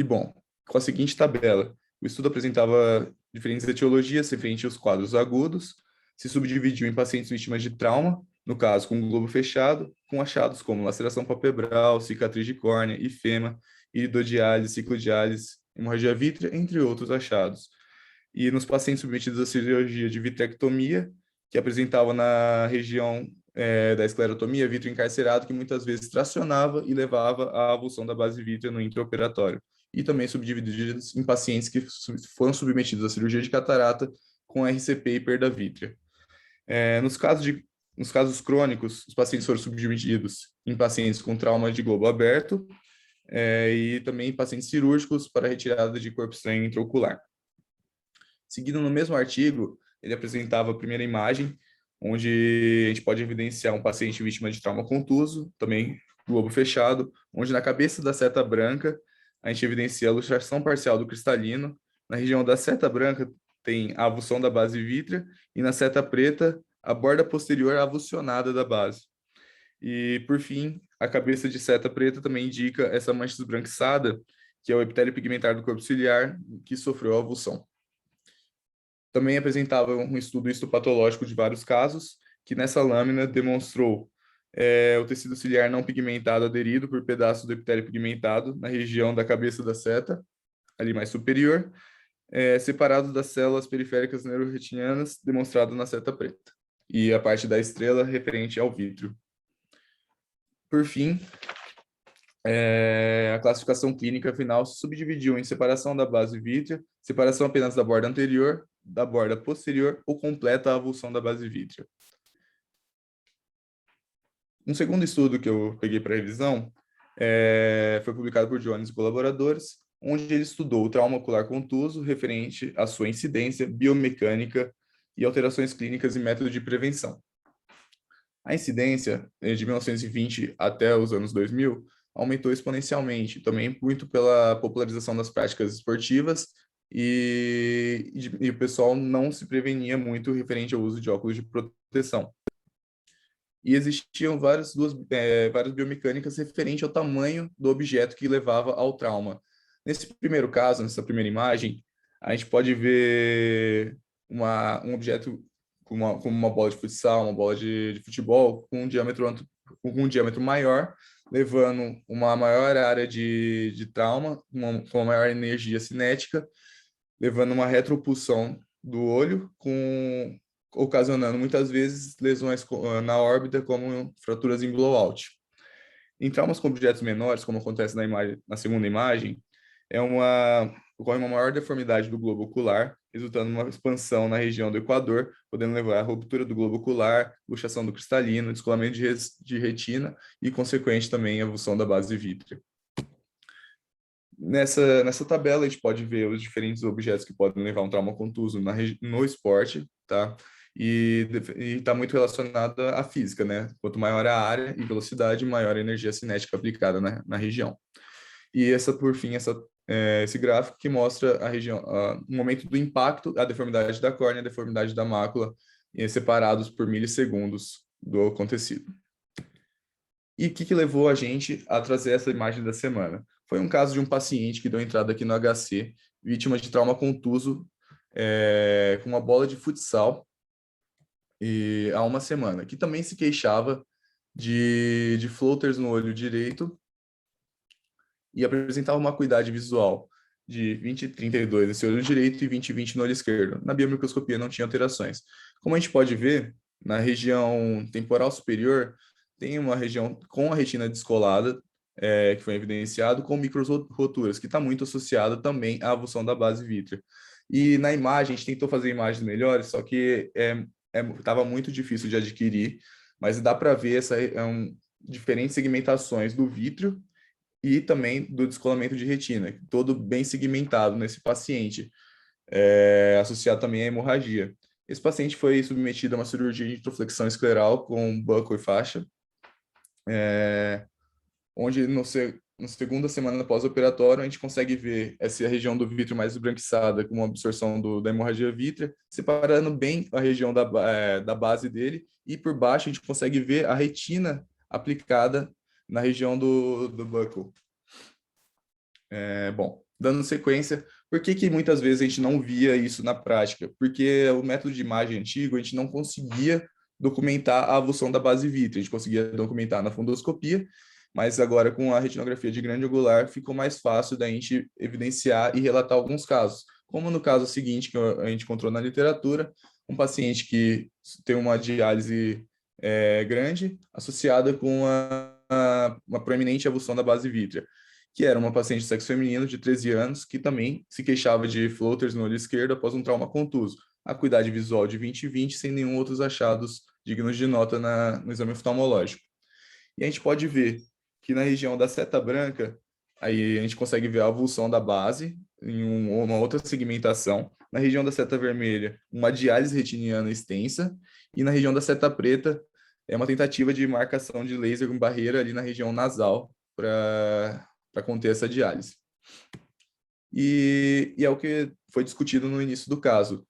Bom, com a seguinte tabela, o estudo apresentava diferentes etiologias referentes aos quadros agudos, se subdividiu em pacientes vítimas de trauma, no caso com o globo fechado, com achados como laceração palpebral, cicatriz de córnea, ifema, iridodiálise, ciclodiálise, hemorragia vítrea, entre outros achados. E nos pacientes submetidos à cirurgia de vitrectomia, que apresentavam na região da esclerotomia vítreo encarcerado, que muitas vezes tracionava e levava à avulsão da base vítrea no intraoperatório. E também subdivididos em pacientes que foram submetidos à cirurgia de catarata com RCP e perda vítrea. Nos casos crônicos, os pacientes foram subdivididos em pacientes com trauma de globo aberto e também em pacientes cirúrgicos para retirada de corpo estranho intraocular. Seguindo no mesmo artigo, ele apresentava a primeira imagem, onde a gente pode evidenciar um paciente vítima de trauma contuso, também globo fechado, onde na cabeça da seta branca a gente evidencia a lustração parcial do cristalino, na região da seta branca tem a avulsão da base vítrea e na seta preta a borda posterior avulsionada da base. E, por fim, a cabeça de seta preta também indica essa mancha esbranquiçada, que é o epitélio pigmentar do corpo ciliar que sofreu a avulsão. Também apresentava um estudo histopatológico de vários casos, que nessa lâmina demonstrou o tecido ciliar não pigmentado aderido por pedaços do epitélio pigmentado na região da cabeça da seta, ali mais superior, separado das células periféricas neuroretinianas, demonstrado na seta preta, e a parte da estrela referente ao vítreo. por fim, a classificação clínica final se subdividiu em separação da base vítrea, separação apenas da borda anterior, da borda posterior ou completa avulsão da base vítrea. Um segundo estudo que eu peguei para revisão foi publicado por Jones e colaboradores, onde ele estudou o trauma ocular contuso referente à sua incidência, biomecânica e alterações clínicas e método de prevenção. A incidência, de 1920 até os anos 2000, aumentou exponencialmente, também muito pela popularização das práticas esportivas e o pessoal não se prevenia muito referente ao uso de óculos de proteção. E existiam várias biomecânicas referentes ao tamanho do objeto que levava ao trauma. Nesse primeiro caso, nessa primeira imagem, a gente pode ver um objeto como uma bola de futsal, uma bola de futebol, com um diâmetro maior, levando uma maior área de trauma, com uma maior energia cinética, levando uma retropulsão do olho, ocasionando muitas vezes lesões na órbita, como fraturas em blowout. Em traumas com objetos menores, como acontece na segunda imagem, ocorre uma maior deformidade do globo ocular, resultando em uma expansão na região do equador, podendo levar à ruptura do globo ocular, luxação do cristalino, descolamento de retina e, consequente, também a avulsão da base vítrea. Nessa tabela, a gente pode ver os diferentes objetos que podem levar a um trauma contuso no esporte, tá? E está muito relacionada à física, né? Quanto maior a área e velocidade, maior a energia cinética aplicada na região. E por fim, esse gráfico que mostra o momento do impacto, a deformidade da córnea, a deformidade da mácula, separados por milissegundos do acontecido. E o que levou a gente a trazer essa imagem da semana? Foi um caso de um paciente que deu entrada aqui no HC, vítima de trauma contuso, com uma bola de futsal, há uma semana, que também se queixava de floaters no olho direito e apresentava uma acuidade visual de 20/32 nesse olho direito e 20/20 no olho esquerdo. Na biomicroscopia não tinha alterações. Como a gente pode ver, na região temporal superior, tem uma região com a retina descolada, que foi evidenciado, com microroturas, que está muito associada também à avulsão da base vítrea. E na imagem, a gente tentou fazer imagens melhores, só que estava muito difícil de adquirir, mas dá para ver diferentes segmentações do vítreo e também do descolamento de retina, todo bem segmentado nesse paciente, associado também à hemorragia. Esse paciente foi submetido a uma cirurgia de introflexão escleral com buckle e faixa, onde na segunda semana pós-operatório a gente consegue ver essa região do vítreo mais esbranquiçada com uma absorção da hemorragia vítrea, separando bem a região da base dele, e por baixo a gente consegue ver a retina aplicada na região do buckle. Bom, dando sequência, por que muitas vezes a gente não via isso na prática? Porque o método de imagem antigo, a gente não conseguia documentar a avulsão da base vítrea, a gente conseguia documentar na fundoscopia, mas agora com a retinografia de grande angular ficou mais fácil da gente evidenciar e relatar alguns casos, como no caso seguinte que a gente encontrou na literatura, um paciente que tem uma diálise grande associada com uma proeminente avulsão da base vítrea, que era uma paciente de sexo feminino de 13 anos que também se queixava de floaters no olho esquerdo após um trauma contuso, acuidade visual de 20/20 sem nenhum outros achados dignos de nota no exame oftalmológico. E a gente pode ver que na região da seta branca, aí a gente consegue ver a avulsão da base em uma outra segmentação. Na região da seta vermelha, uma diálise retiniana extensa. E na região da seta preta, é uma tentativa de marcação de laser com barreira ali na região nasal para conter essa diálise. E é o que foi discutido no início do caso.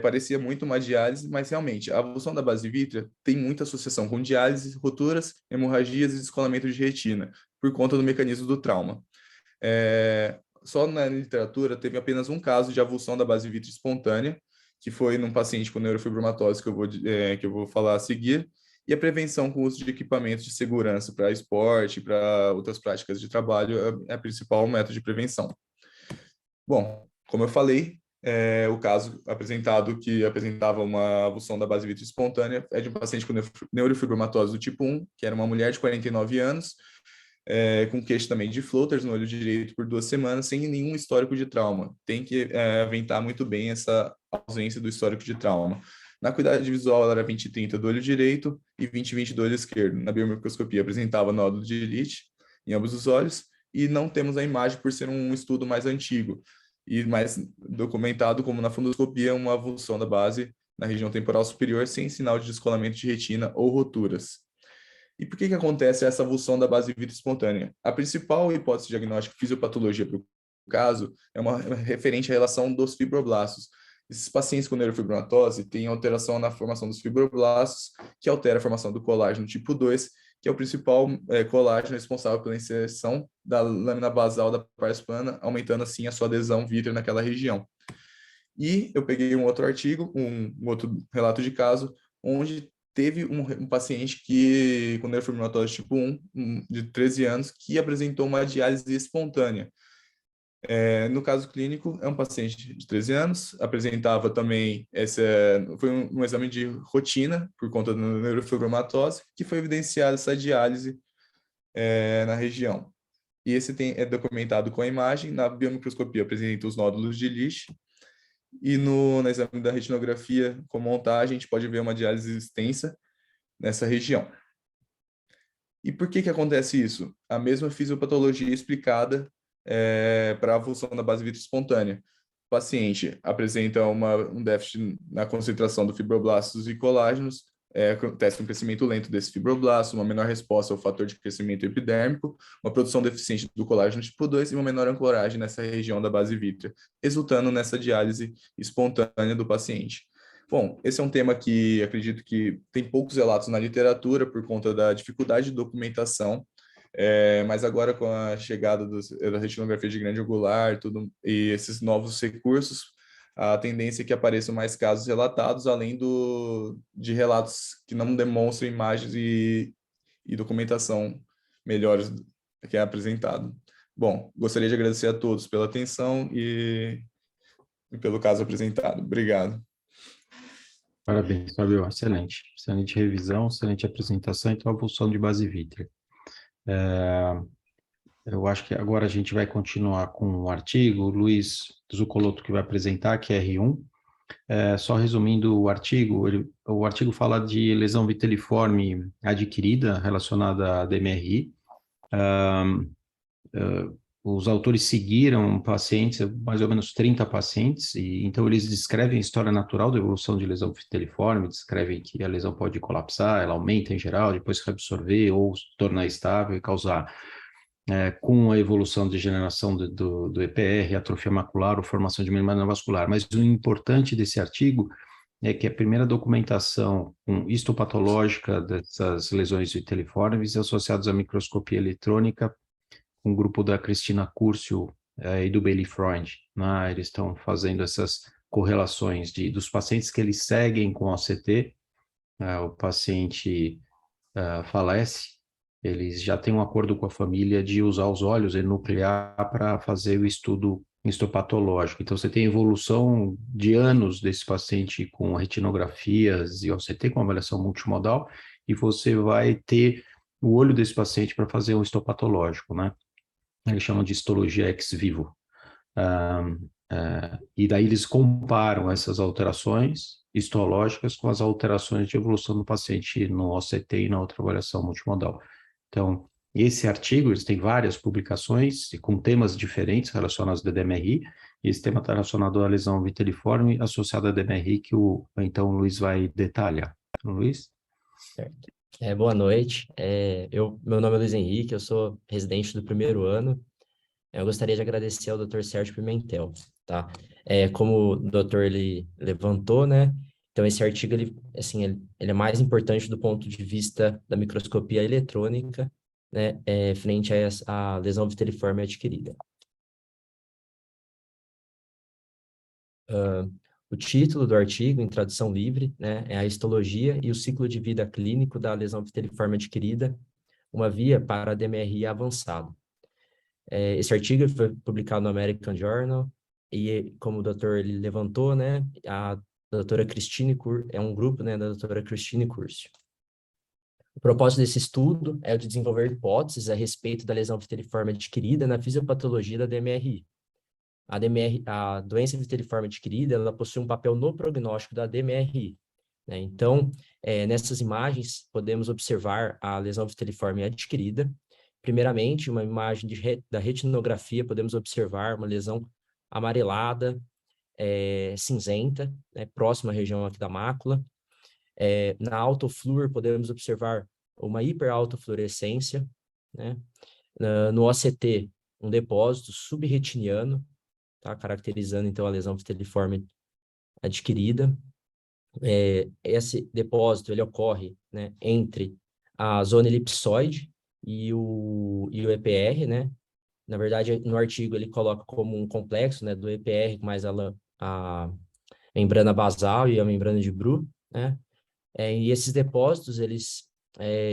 Parecia muito uma diálise, mas realmente a avulsão da base vítrea tem muita associação com diálise, roturas, hemorragias e descolamento de retina, por conta do mecanismo do trauma. Só na literatura teve apenas um caso de avulsão da base vítrea espontânea, que foi num paciente com neurofibromatose que eu vou falar a seguir, e a prevenção com o uso de equipamentos de segurança para esporte, para outras práticas de trabalho, é o principal método de prevenção. Bom, como eu falei, O caso apresentado, que apresentava uma avulsão da base vítreo espontânea, é de um paciente com neurofibromatose do tipo 1, que era uma mulher de 49 anos, com queixa também de floaters no olho direito por 2 semanas, sem nenhum histórico de trauma. Tem que aventar muito bem essa ausência do histórico de trauma. Na acuidade visual, ela era 20/30 do olho direito e 20/20 do olho esquerdo. Na biomicroscopia, apresentava nódulo de Illich em ambos os olhos, e não temos a imagem por ser um estudo mais antigo e mais documentado, como na fundoscopia, uma avulsão da base na região temporal superior sem sinal de descolamento de retina ou roturas. E por que acontece essa avulsão da base vítreo espontânea? A principal hipótese diagnóstica fisiopatologia para o caso é uma referente à relação dos fibroblastos. Esses pacientes com neurofibromatose têm alteração na formação dos fibroblastos, que altera a formação do colágeno tipo 2, que é o principal colágeno responsável pela inserção da lâmina basal da pars plana, aumentando assim a sua adesão vítrea naquela região. E eu peguei um outro artigo, um outro relato de caso, onde teve um paciente que, com neurofibromatose tipo 1, de 13 anos, que apresentou uma diálise espontânea. No caso clínico, é um paciente de 13 anos, apresentava também, foi um exame de rotina, por conta da neurofibromatose, que foi evidenciada essa diálise na região. E esse é documentado com a imagem. Na biomicroscopia apresenta os nódulos de Illich, e no exame da retinografia com montagem, a gente pode ver uma diálise extensa nessa região. E por que acontece isso? A mesma fisiopatologia explicada para a avulsão da base vítreo espontânea. O paciente apresenta um déficit na concentração do fibroblastos e colágenos, acontece um crescimento lento desse fibroblast, uma menor resposta ao fator de crescimento epidérmico, uma produção deficiente do colágeno tipo 2 e uma menor ancoragem nessa região da base vítrea, resultando nessa diálise espontânea do paciente. Bom, esse é um tema que acredito que tem poucos relatos na literatura por conta da dificuldade de documentação, mas agora com a chegada da retinografia de grande angular e esses novos recursos, a tendência é que apareçam mais casos relatados, além de relatos que não demonstram imagens e documentação melhores que é apresentado. Bom, gostaria de agradecer a todos pela atenção e pelo caso apresentado. Obrigado. Parabéns, Fabio. Excelente. Excelente revisão, excelente apresentação. Então, avulsão de base vítrea. Eu acho que agora a gente vai continuar com o artigo, o Luiz Zuccolotto que vai apresentar, que é R1. Só resumindo o artigo, o artigo fala de lesão viteliforme adquirida relacionada à DMRI. Os autores seguiram pacientes, mais ou menos 30 pacientes, e então eles descrevem a história natural da evolução de lesão viteliforme, descrevem que a lesão pode colapsar, ela aumenta em geral, depois reabsorver ou se tornar estável e causar, com a evolução de degeneração do EPR, atrofia macular ou formação de membrana vascular. Mas o importante desse artigo é que a primeira documentação histopatológica dessas lesões viteliformes associadas à microscopia eletrônica, um grupo da Cristina Curcio e do Bailey Freund, né? Eles estão fazendo essas correlações dos pacientes que eles seguem com OCT, o paciente falece, eles já têm um acordo com a família de usar os olhos e nuclear para fazer o estudo histopatológico. Então, você tem evolução de anos desse paciente com retinografias e OCT, com avaliação multimodal, e você vai ter o olho desse paciente para fazer um histopatológico, né? Eles chamam de histologia ex vivo. E daí eles comparam essas alterações histológicas com as alterações de evolução do paciente no OCT e na outra avaliação multimodal. Então, esse artigo, eles têm várias publicações com temas diferentes relacionados à DMRI, e esse tema está relacionado à lesão viteliforme associada à DMRI, que o Luiz vai detalhar. Luiz? Certo. Boa noite. Meu nome é Luiz Henrique, eu sou residente do primeiro ano. Eu gostaria de agradecer ao Dr. Sérgio Pimentel, tá? Como o doutor ele levantou, né? Então, esse artigo, ele é mais importante do ponto de vista da microscopia eletrônica, né? Frente à lesão viteliforme adquirida. O título do artigo, em tradução livre, né, é a histologia e o ciclo de vida clínico da lesão viteliforme adquirida, uma via para a DMRI avançado. Esse artigo foi publicado no American Journal e como o doutor ele levantou, né, a doutora Cristine é um grupo, né, da doutora Cristine Curcio. O propósito desse estudo é o de desenvolver hipóteses a respeito da lesão viteliforme adquirida na fisiopatologia da DMRI. A doença viteliforme adquirida, ela possui um papel no prognóstico da DMRI, né? Então, nessas imagens, podemos observar a lesão viteliforme adquirida. Primeiramente, uma imagem da retinografia, podemos observar uma lesão amarelada, cinzenta, né, próxima à região aqui da mácula. Na autofluor, podemos observar uma hiperautofluorescência, né? No OCT, um depósito subretiniano, tá? Caracterizando, então, a lesão viteliforme adquirida. Esse depósito, ele ocorre, né, entre a zona elipsoide e o EPR, né? Na verdade, no artigo, ele coloca como um complexo, né, do EPR mais a membrana basal e a membrana de Bru, né? E esses depósitos, eles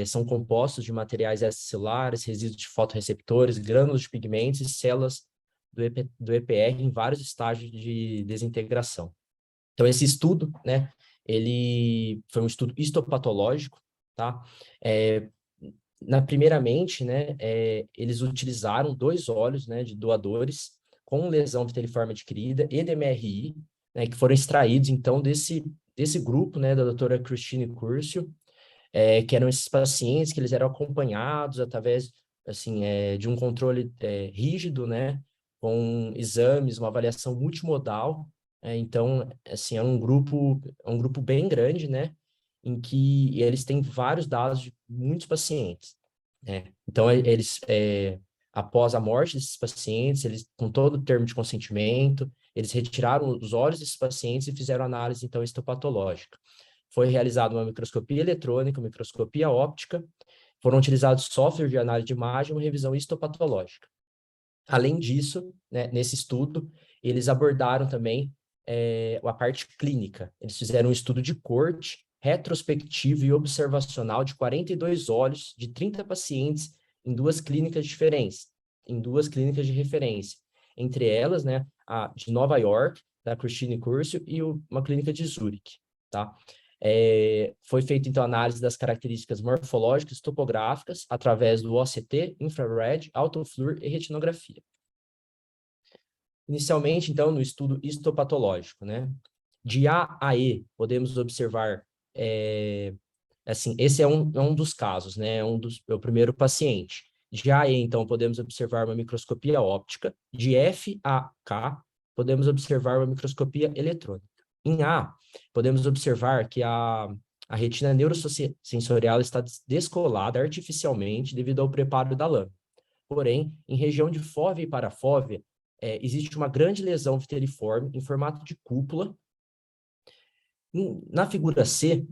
são compostos de materiais extracelulares, resíduos de fotorreceptores, grânulos de pigmentos e células do EPR em vários estágios de desintegração. Então, esse estudo, né, ele foi um estudo histopatológico, tá? Primeiramente, né, eles utilizaram 2 óleos, né, de doadores com lesão viteliforme adquirida e DMRI, né, que foram extraídos, então, desse grupo, né, da doutora Cristine Curcio, que eram esses pacientes que eles eram acompanhados através, assim, de um controle rígido, né, com exames, uma avaliação multimodal. Então, assim, é um grupo bem grande, né, em que eles têm vários dados de muitos pacientes, né? Então, eles, após a morte desses pacientes, eles, com todo o termo de consentimento, eles retiraram os olhos desses pacientes e fizeram análise, então, histopatológica. Foi realizada uma microscopia eletrônica, uma microscopia óptica, foram utilizados software de análise de imagem e uma revisão histopatológica. Além disso, né, nesse estudo, eles abordaram também a parte clínica. Eles fizeram um estudo de corte, retrospectivo e observacional de 42 olhos de 30 pacientes em 2 clínicas diferentes, em 2 clínicas de referência. Entre elas, né, a de Nova York, da Cristine Curcio, e uma clínica de Zurique, tá? Foi feita, então, análise das características morfológicas e topográficas através do OCT, infrared, autofluor e retinografia. Inicialmente, então, no estudo histopatológico, né? De A a E, podemos observar, assim, esse é um dos casos, né? É o primeiro paciente. De A a E, então, podemos observar uma microscopia óptica. De F a K, podemos observar uma microscopia eletrônica. Em A, podemos observar que a retina neurosensorial está descolada artificialmente devido ao preparo da lâmina. Porém, em região de fóvea e parafóvea, existe uma grande lesão viteliforme em formato de cúpula. Na figura C,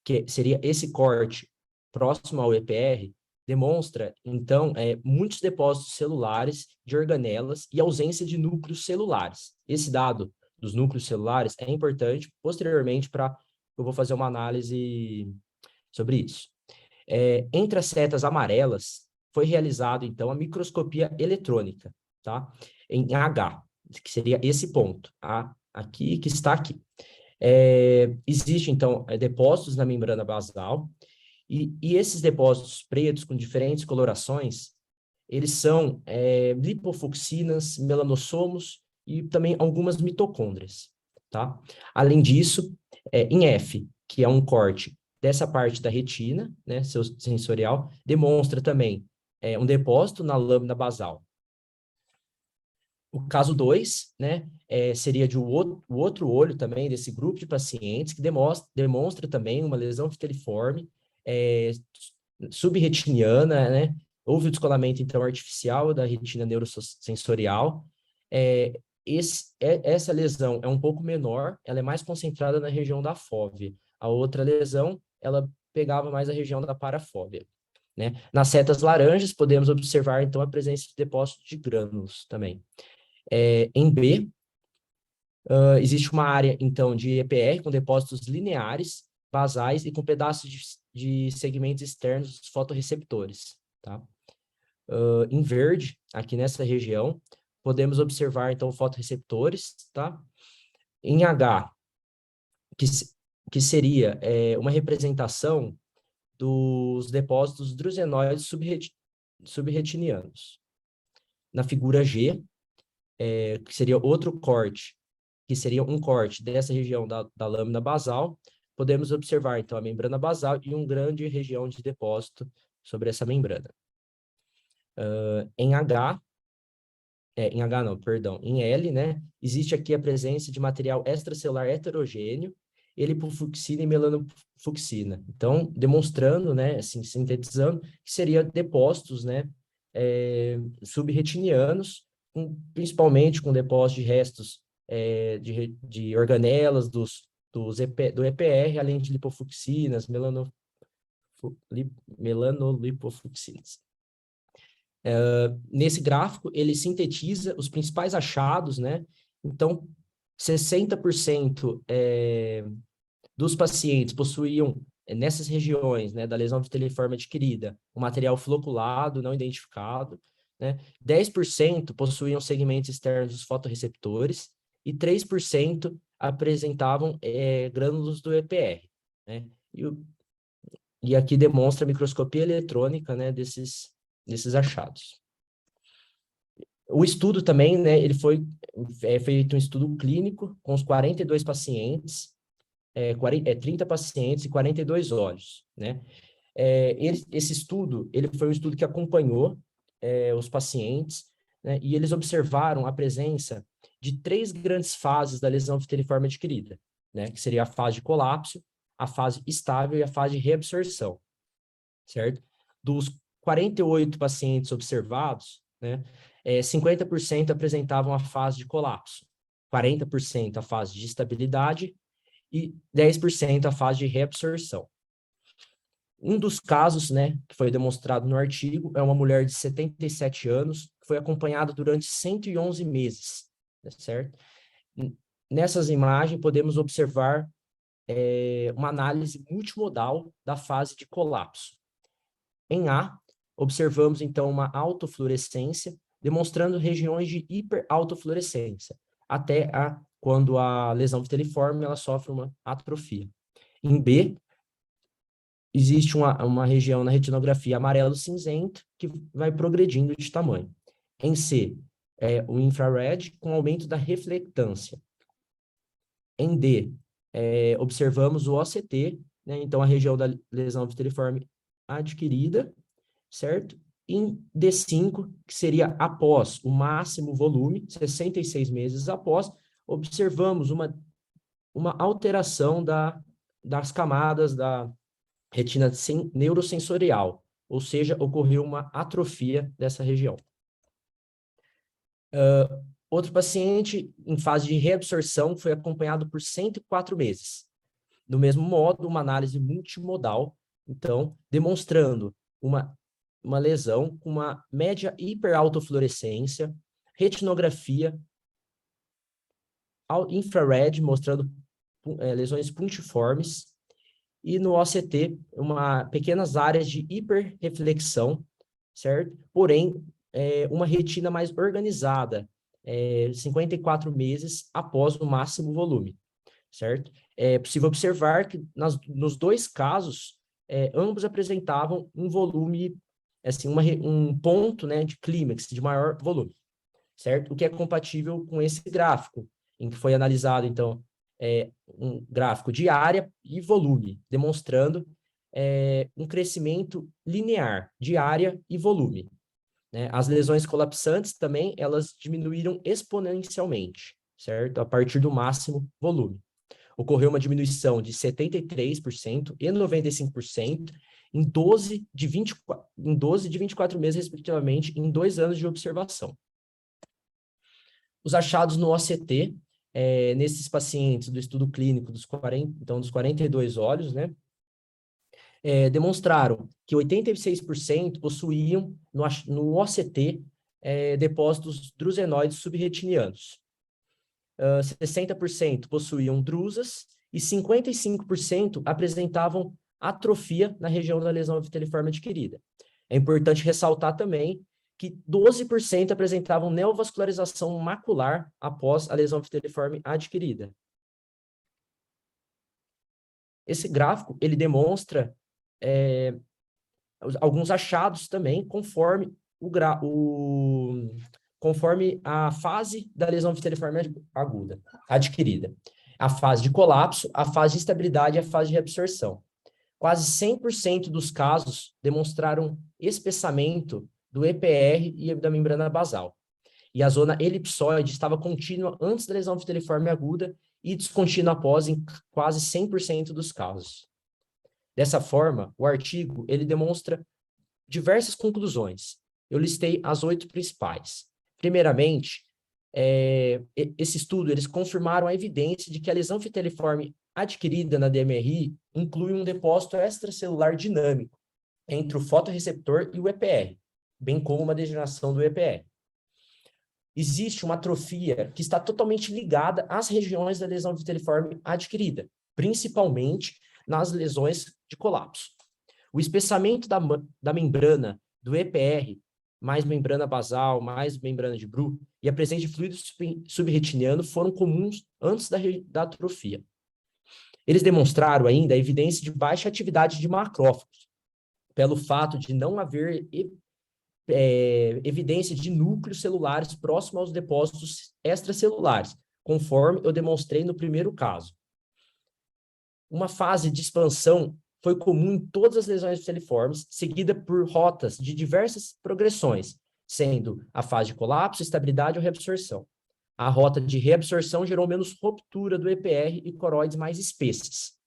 que seria esse corte próximo ao EPR, demonstra, então, muitos depósitos celulares de organelas e ausência de núcleos celulares. Esse dado dos núcleos celulares é importante posteriormente eu vou fazer uma análise sobre isso. Entre as setas amarelas, foi realizado, então, a microscopia eletrônica, tá? Em H, que seria esse ponto, aqui, que está aqui. Existe, então, depósitos na membrana basal, e esses depósitos pretos com diferentes colorações, eles são lipofuxinas, melanossomos e também algumas mitocôndrias, tá? Além disso, em F, que é um corte dessa parte da retina, né, sensorial, demonstra também um depósito na lâmina basal. O caso 2, né, seria de o outro olho também, desse grupo de pacientes, que demonstra também uma lesão viteliforme subretiniana, né? Houve o descolamento, então, artificial da retina neurosensorial. Essa lesão é um pouco menor, ela é mais concentrada na região da fóvea. A outra lesão, ela pegava mais a região da parafóvea, né? Nas setas laranjas, podemos observar, então, a presença de depósitos de grânulos também. Em B, existe uma área, então, de EPR com depósitos lineares, basais e com pedaços de segmentos externos dos fotorreceptores, tá? Em verde, aqui nessa região, podemos observar, então, fotorreceptores, tá? Em H, que seria uma representação dos depósitos drusenoides subretinianos. Na figura G, que seria outro corte, que seria um corte dessa região da lâmina basal, podemos observar, então, a membrana basal e uma grande região de depósito sobre essa membrana. Em L, né, existe aqui a presença de material extracelular heterogêneo, lipofucsina e melanofucsina. Então, demonstrando, né, assim, sintetizando, que seriam depósitos, né, subretinianos, principalmente com depósitos de restos de organelas do EPR, além de lipofucsinas, melanolipofucsinas. Nesse gráfico, ele sintetiza os principais achados, né? Então, 60% dos pacientes possuíam, nessas regiões, né, da lesão viteliforme adquirida, o material floculado, não identificado, né? 10% possuíam segmentos externos dos fotorreceptores e 3% apresentavam grânulos do EPR, né? E aqui demonstra a microscopia eletrônica, né, desses achados. O estudo também, né, ele foi feito um estudo clínico com os 42 pacientes, 30 pacientes e 42 olhos, né? Esse estudo, ele foi um estudo que acompanhou os pacientes, né, e eles observaram a presença de 3 grandes fases da lesão viteliforme adquirida, né, que seria a fase de colapso, a fase estável e a fase de reabsorção, certo? Dos 48 pacientes observados, né, 50% apresentavam a fase de colapso, 40% a fase de estabilidade e 10% a fase de reabsorção. Um dos casos, né, que foi demonstrado no artigo é uma mulher de 77 anos que foi acompanhada durante 111 meses, certo? Nessas imagens podemos observar uma análise multimodal da fase de colapso. Em A, observamos então uma autofluorescência, demonstrando regiões de hiperautofluorescência, até quando a lesão viteliforme ela sofre uma atrofia. Em B, existe uma região na retinografia amarelo-cinzento que vai progredindo de tamanho. Em C, o infrared com aumento da reflectância. Em D, observamos o OCT, né, então a região da lesão viteliforme adquirida, certo? Em D5, que seria após o máximo volume, 66 meses após, observamos uma alteração das camadas da retina neurosensorial, ou seja, ocorreu uma atrofia dessa região. Outro paciente em fase de reabsorção foi acompanhado por 104 meses. Do mesmo modo, uma análise multimodal, então, demonstrando uma lesão com uma média hiperautofluorescência, retinografia, infrared, mostrando lesões puntiformes, e no OCT, pequenas áreas de hiperreflexão, certo? Porém, uma retina mais organizada, 54 meses após o máximo volume, certo? É possível observar que nos 2 casos, ambos apresentavam um volume, assim, um ponto, né, de clímax, de maior volume, certo? O que é compatível com esse gráfico, em que foi analisado, então, um gráfico de área e volume, demonstrando um crescimento linear de área e volume, né? As lesões colapsantes também, elas diminuíram exponencialmente, certo? A partir do máximo volume. Ocorreu uma diminuição de 73% e 95% em 12 de 24 meses, respectivamente, em 2 anos de observação. Os achados no OCT, nesses pacientes do estudo clínico dos 42 olhos, né, demonstraram que 86% possuíam no OCT depósitos drusenoides subretinianos. 60% possuíam drusas e 55% apresentavam atrofia na região da lesão viteliforme adquirida. É importante ressaltar também que 12% apresentavam neovascularização macular após a lesão viteliforme adquirida. Esse gráfico, ele demonstra alguns achados também, conforme conforme a fase da lesão viteliforme aguda, adquirida. A fase de colapso, a fase de estabilidade e a fase de reabsorção. Quase 100% dos casos demonstraram espessamento do EPR e da membrana basal. E a zona elipsoide estava contínua antes da lesão viteliforme aguda e descontínua após em quase 100% dos casos. Dessa forma, o artigo ele demonstra diversas conclusões. Eu listei as 8 principais. Primeiramente, esse estudo, eles confirmaram a evidência de que a lesão viteliforme adquirida na DMRI inclui um depósito extracelular dinâmico entre o fotorreceptor e o EPR, bem como uma degeneração do EPR. Existe uma atrofia que está totalmente ligada às regiões da lesão viteliforme adquirida, principalmente nas lesões de colapso. O espessamento da membrana do EPR, mais membrana basal, mais membrana de Bru, e a presença de fluido subretiniano foram comuns antes da atrofia. Eles demonstraram ainda a evidência de baixa atividade de macrófagos, pelo fato de não haver evidência de núcleos celulares próximos aos depósitos extracelulares, conforme eu demonstrei no primeiro caso. Uma fase de expansão foi comum em todas as lesões viteliformes, seguida por rotas de diversas progressões, sendo a fase de colapso, estabilidade ou reabsorção. A rota de reabsorção gerou menos ruptura do EPR e coroides mais espessas.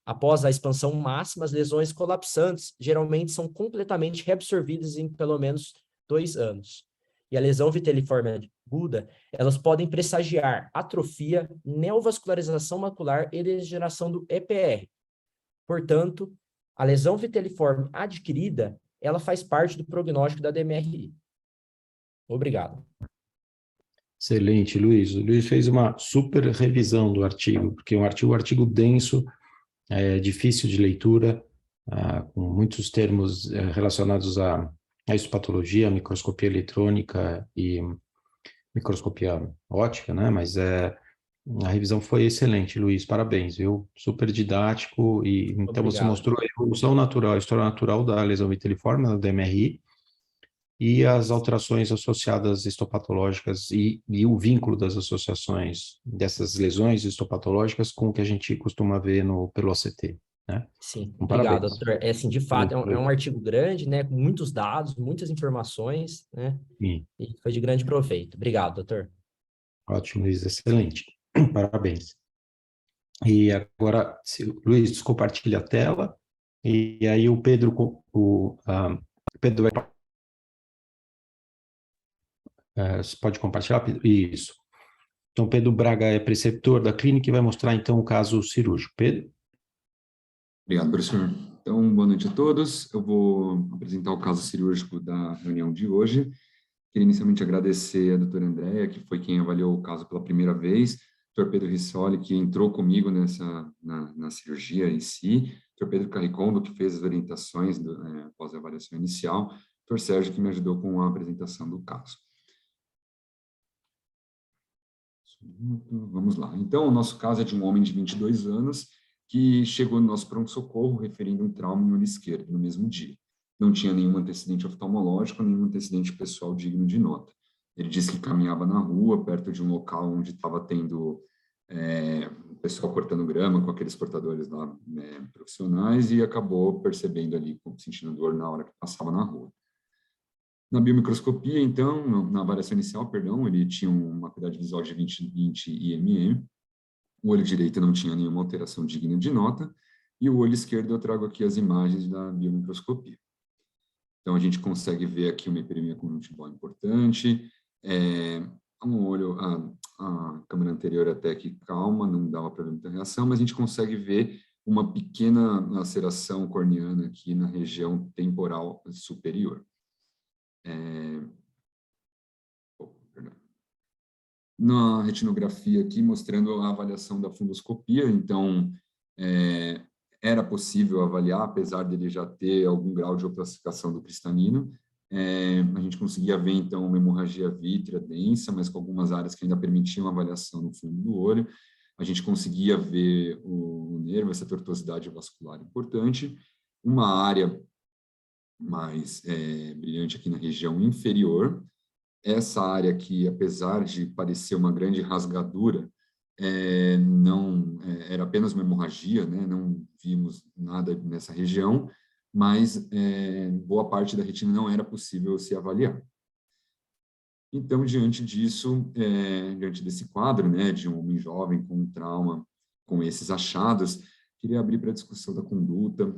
Após a expansão máxima, as lesões colapsantes geralmente são completamente reabsorvidas em pelo menos 2 anos. E a lesão viteliforme aguda, elas podem pressagiar atrofia, neovascularização macular e degeneração do EPR. Portanto, a lesão viteliforme adquirida, ela faz parte do prognóstico da DMRI. Obrigado. Excelente, Luiz. O Luiz fez uma super revisão do artigo, porque é um artigo denso, difícil de leitura, com muitos termos relacionados à histopatologia, microscopia eletrônica e microscopia óptica, né? Mas a revisão foi excelente, Luiz, parabéns, viu? Super didático, e então Obrigado. Você mostrou a evolução natural, a história natural da lesão viteliforme, da DMRI, e as alterações associadas histopatológicas e o vínculo das associações dessas lesões histopatológicas com o que a gente costuma ver pelo OCT, né? Sim, Então, obrigado, parabéns. doutor. Assim, de fato, é um artigo grande, né, com muitos dados, muitas informações, né, Sim. e foi de grande proveito. Obrigado, doutor. Ótimo, Luiz, excelente. Parabéns. E agora, Luiz, compartilha a tela, e aí o Pedro vai... Você pode compartilhar, Pedro? Isso. Então, Pedro Braga é preceptor da clínica e vai mostrar, então, o caso cirúrgico. Pedro? Obrigado, professor. Então, boa noite a todos. Eu vou apresentar o caso cirúrgico da reunião de hoje. Queria inicialmente agradecer a doutora Andréia, que foi quem avaliou o caso pela primeira vez, doutor Pedro Rissoli, que entrou comigo na cirurgia em si, doutor Pedro Carricondo, que fez as orientações após a avaliação inicial, doutor Sérgio, que me ajudou com a apresentação do caso. Vamos lá. Então, o nosso caso é de um homem de 22 anos que chegou no nosso pronto-socorro referindo um trauma no olho esquerdo no mesmo dia. Não tinha nenhum antecedente oftalmológico, nenhum antecedente pessoal digno de nota. Ele disse que caminhava na rua, perto de um local onde estava tendo o pessoal cortando grama com aqueles cortadores lá profissionais, e acabou percebendo ali, sentindo dor na hora que passava na rua. Na biomicroscopia, então, na avaliação inicial, ele tinha uma acuidade visual de 20 IME, o olho direito não tinha nenhuma alteração digna de nota, e o olho esquerdo eu trago aqui as imagens da biomicroscopia. Então, a gente consegue ver aqui uma hiperemia conjuntival importante, um olho, a câmera anterior até que calma, não dava para ver muita reação, mas a gente consegue ver uma pequena laceração corneana aqui na região temporal superior. Na retinografia aqui, mostrando a avaliação da fundoscopia, então, era possível avaliar, apesar dele já ter algum grau de opacificação do cristalino, A gente conseguia ver, então, uma hemorragia vítrea densa, mas com algumas áreas que ainda permitiam avaliação no fundo do olho. A gente conseguia ver o nervo, essa tortuosidade vascular importante. Uma área mais brilhante aqui na região inferior. Essa área aqui, apesar de parecer uma grande rasgadura, não era apenas uma hemorragia, né? Não vimos nada nessa região, mas boa parte da retina não era possível se avaliar. Então, diante disso, diante desse quadro, né, de um homem jovem com um trauma, com esses achados, queria abrir para a discussão da conduta,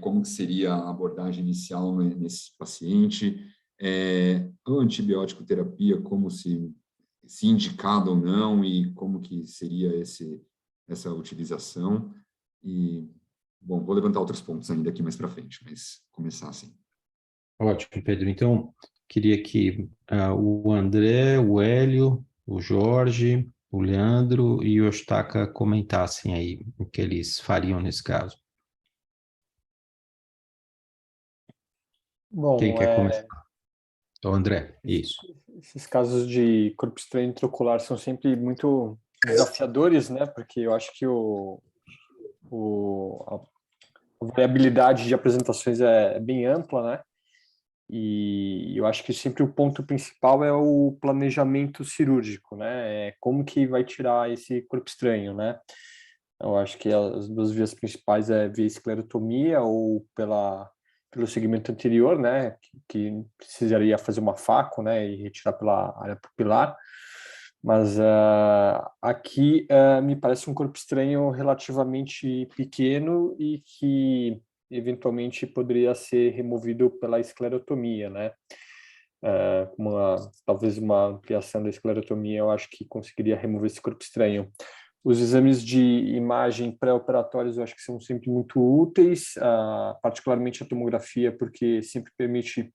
como que seria a abordagem inicial, né, nesse paciente, a antibiótico terapia, como se indicado ou não, e como que seria essa utilização. E, bom, vou levantar outros pontos ainda aqui mais para frente, mas começar assim. Ótimo, Pedro. Então, queria que o André, o Hélio, o Jorge, o Leandro e o Yoshitaka comentassem aí o que eles fariam nesse caso. Bom, Quem quer começar? O André, isso. esses casos de corpo estranho intraocular são sempre muito desafiadores, né? Porque eu acho que a variabilidade de apresentações é bem ampla, né? E eu acho que sempre o ponto principal é o planejamento cirúrgico, né? Como que vai tirar esse corpo estranho, né? Eu acho que as duas vias principais é via esclerotomia ou pelo segmento anterior, né? Que precisaria fazer uma faco, né? E retirar pela área pupilar. Mas aqui me parece um corpo estranho relativamente pequeno e que eventualmente poderia ser removido pela esclerotomia, né? Talvez uma ampliação da esclerotomia, eu acho que conseguiria remover esse corpo estranho. Os exames de imagem pré-operatórios eu acho que são sempre muito úteis, particularmente a tomografia, porque sempre permite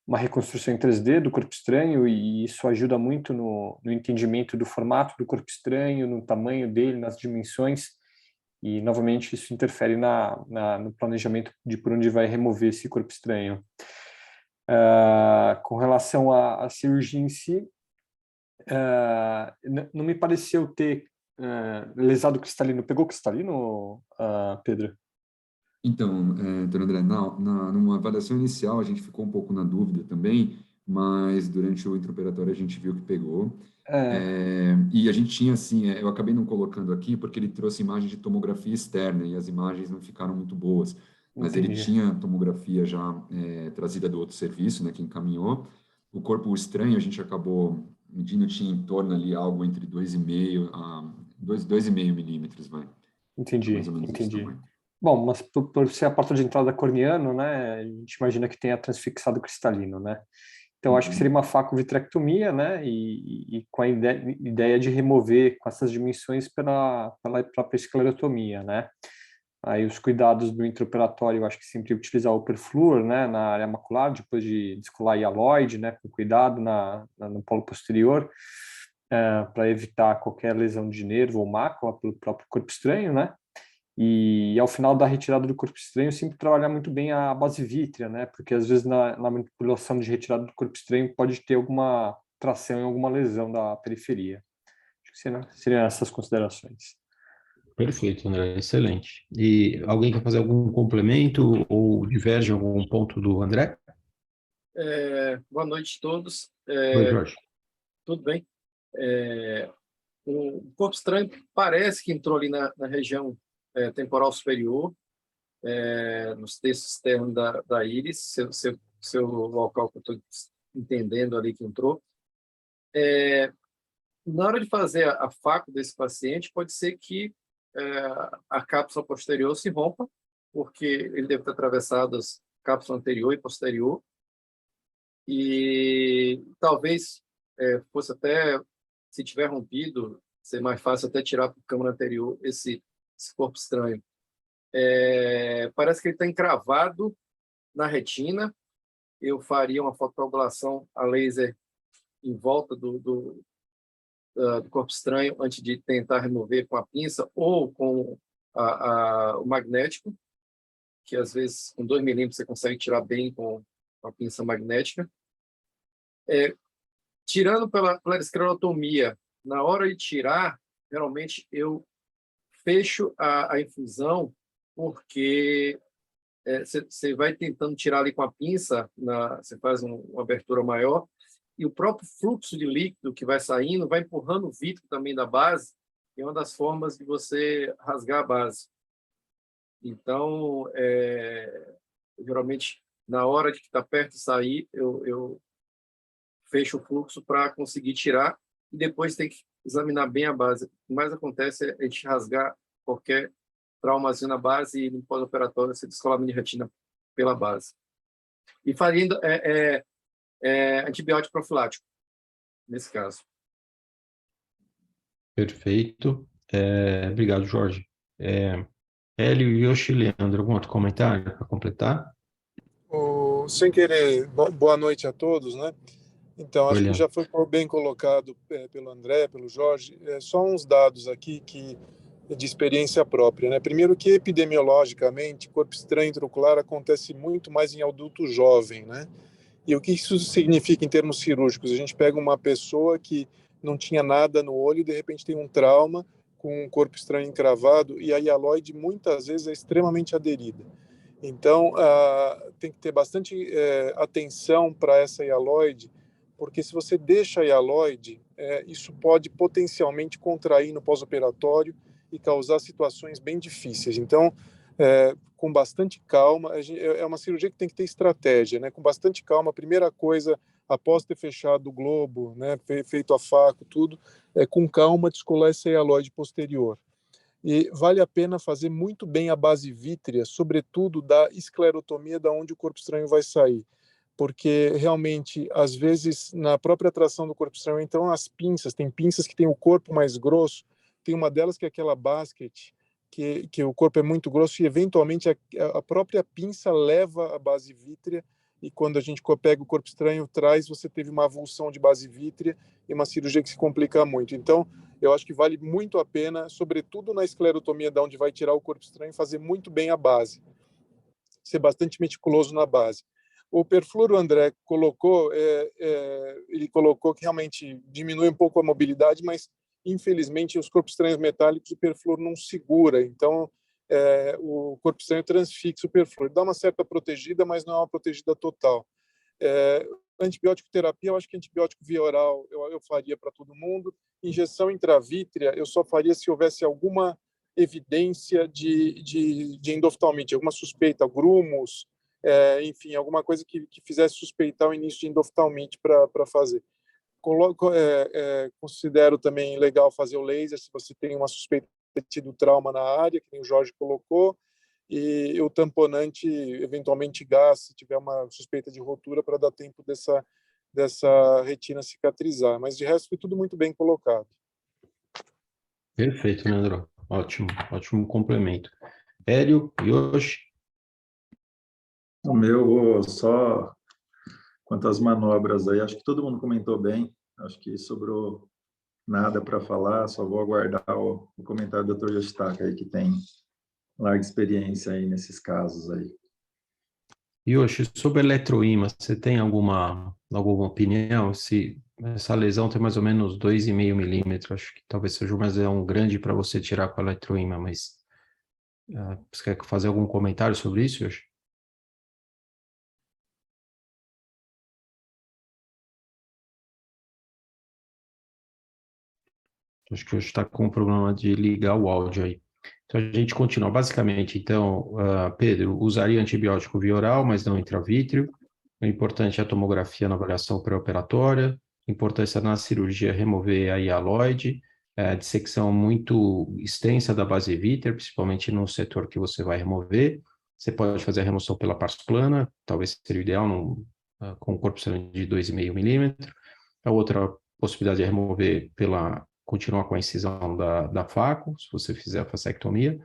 uma reconstrução em 3D do corpo estranho e isso ajuda muito no entendimento do formato do corpo estranho, no tamanho dele, nas dimensões. E, novamente, isso interfere no planejamento de por onde vai remover esse corpo estranho. Com relação à cirurgia em si, não me pareceu ter lesado cristalino. Pegou cristalino, Pedro? Então, doutor André, numa avaliação inicial a gente ficou um pouco na dúvida também, mas durante o intraoperatório a gente viu que pegou. E a gente tinha, assim, eu acabei não colocando aqui porque ele trouxe imagem de tomografia externa e as imagens não ficaram muito boas. Mas Entendi. ele tinha tomografia já trazida do outro serviço, né, que encaminhou. O corpo estranho a gente acabou medindo, tinha em torno ali algo entre 2,5 a 2,5 milímetros, vai. Mais ou menos esse Entendi. tamanho. Bom, mas por ser a porta de entrada corneano, né, a gente imagina que tenha transfixado cristalino, né? Então, acho que seria uma facovitrectomia, né, e com a ideia de remover com essas dimensões pela própria esclerotomia, né? Aí os cuidados do intraoperatório, eu acho que sempre utilizar o perfluor, né, na área macular, depois de descolar hialoide, né, com cuidado no polo posterior, para evitar qualquer lesão de nervo ou mácula pelo próprio corpo estranho, né? E ao final da retirada do corpo estranho, sempre trabalhar muito bem a base vítrea, né? Porque às vezes na manipulação de retirada do corpo estranho pode ter alguma tração em alguma lesão da periferia. Acho que seriam essas considerações. Perfeito, André, excelente. E alguém quer fazer algum complemento ou diverge em algum ponto do André? Boa noite a todos. Oi, Jorge. Tudo bem? O corpo estranho parece que entrou ali na região temporal superior, nos terços externos da íris, seu local que eu estou entendendo ali que entrou. Na hora de fazer a faco desse paciente, pode ser que a cápsula posterior se rompa, porque ele deve ter atravessado as cápsula anterior e posterior, e talvez fosse até, se tiver rompido, ser mais fácil até tirar para a câmara anterior esse corpo estranho. Parece que ele está encravado na retina. Eu faria uma fotocoagulação a laser em volta do corpo estranho antes de tentar remover com a pinça ou com o magnético, que às vezes com 2 milímetros você consegue tirar bem com com a pinça magnética. Tirando pela esclerotomia, na hora de tirar, geralmente eu fecho a infusão, porque você vai tentando tirar ali com a pinça, você faz uma abertura maior, e o próprio fluxo de líquido que vai saindo vai empurrando o vítreo também da base, que é uma das formas de você rasgar a base. Então, geralmente, na hora de que está perto de sair, eu fecho o fluxo para conseguir tirar, e depois tem que examinar bem a base. O que mais acontece é a gente rasgar qualquer traumazinho na base e no pós-operatório você descolamento de retina pela base. E fazendo antibiótico profilático, nesse caso. Perfeito. Obrigado, Jorge. Hélio, Yoshi, Leandro, algum outro comentário para completar? Sem querer, boa noite a todos, né? Então, acho que já foi bem colocado pelo André, pelo Jorge. Só uns dados aqui de experiência própria, né? Primeiro que epidemiologicamente, corpo estranho intraocular acontece muito mais em adulto jovem, né? E o que isso significa em termos cirúrgicos? A gente pega uma pessoa que não tinha nada no olho e de repente tem um trauma com um corpo estranho encravado e a hialoide muitas vezes é extremamente aderida. Então, tem que ter bastante atenção para essa hialoide, porque se você deixa a hialoide, isso pode potencialmente contrair no pós-operatório e causar situações bem difíceis. Então, com bastante calma, é uma cirurgia que tem que ter estratégia, né? Com bastante calma, a primeira coisa, após ter fechado o globo, né, feito a faco, tudo, com calma descolar essa hialoide posterior. E vale a pena fazer muito bem a base vítrea, sobretudo da esclerotomia, da onde o corpo estranho vai sair. Porque realmente, às vezes, na própria tração do corpo estranho, então as pinças, tem pinças que têm o corpo mais grosso, tem uma delas que é aquela basket, que o corpo é muito grosso e eventualmente a própria pinça leva a base vítrea, e quando a gente pega o corpo estranho, você teve uma avulsão de base vítrea e uma cirurgia que se complica muito. Então, eu acho que vale muito a pena, sobretudo na esclerotomia, da onde vai tirar o corpo estranho, fazer muito bem a base, ser bastante meticuloso na base. O perfluoro, o André colocou, ele colocou que realmente diminui um pouco a mobilidade, mas infelizmente os corpos estranhos metálicos o perfluoro não segura, então o corpo estranho transfixa o perfluoro. Dá uma certa protegida, mas não é uma protegida total. Antibiótico terapia, eu acho que antibiótico via oral eu faria para todo mundo. Injeção intravítrea, eu só faria se houvesse alguma evidência de endoftalmite, alguma suspeita, grumos, enfim, alguma coisa que fizesse suspeitar o início de endoftalmite para fazer. Considero também legal fazer o laser se você tem uma suspeita de ter tido trauma na área, que nem o Jorge colocou, e o tamponante, eventualmente gás, se tiver uma suspeita de rotura, para dar tempo dessa retina cicatrizar. Mas de resto foi tudo muito bem colocado. Perfeito, Leandro. Ótimo complemento. Hélio, Yoshi? O meu, só quanto às manobras aí, acho que todo mundo comentou bem, acho que sobrou nada para falar, só vou aguardar o comentário do Dr. Yoshitaka aí, que tem larga experiência aí nesses casos aí. Yoshi, sobre eletroímã, você tem alguma opinião? Se essa lesão tem mais ou menos 2,5 milímetros, acho que talvez seja uma lesão grande para você tirar com a eletroímã, mas você quer fazer algum comentário sobre isso, Yoshi? Acho que hoje está com um problema de ligar o áudio aí. Então, a gente continua. Basicamente, então, Pedro, usaria antibiótico via oral, mas não intravítrio. O importante é a tomografia na avaliação pré-operatória. Importância na cirurgia remover a hialoide. Dissecção muito extensa da base vítrea, principalmente no setor que você vai remover. Você pode fazer a remoção pela pars plana, talvez seria o ideal, com um corpo de 2,5 milímetros. A outra possibilidade é remover continuar com a incisão da faco, se você fizer a fasectomia.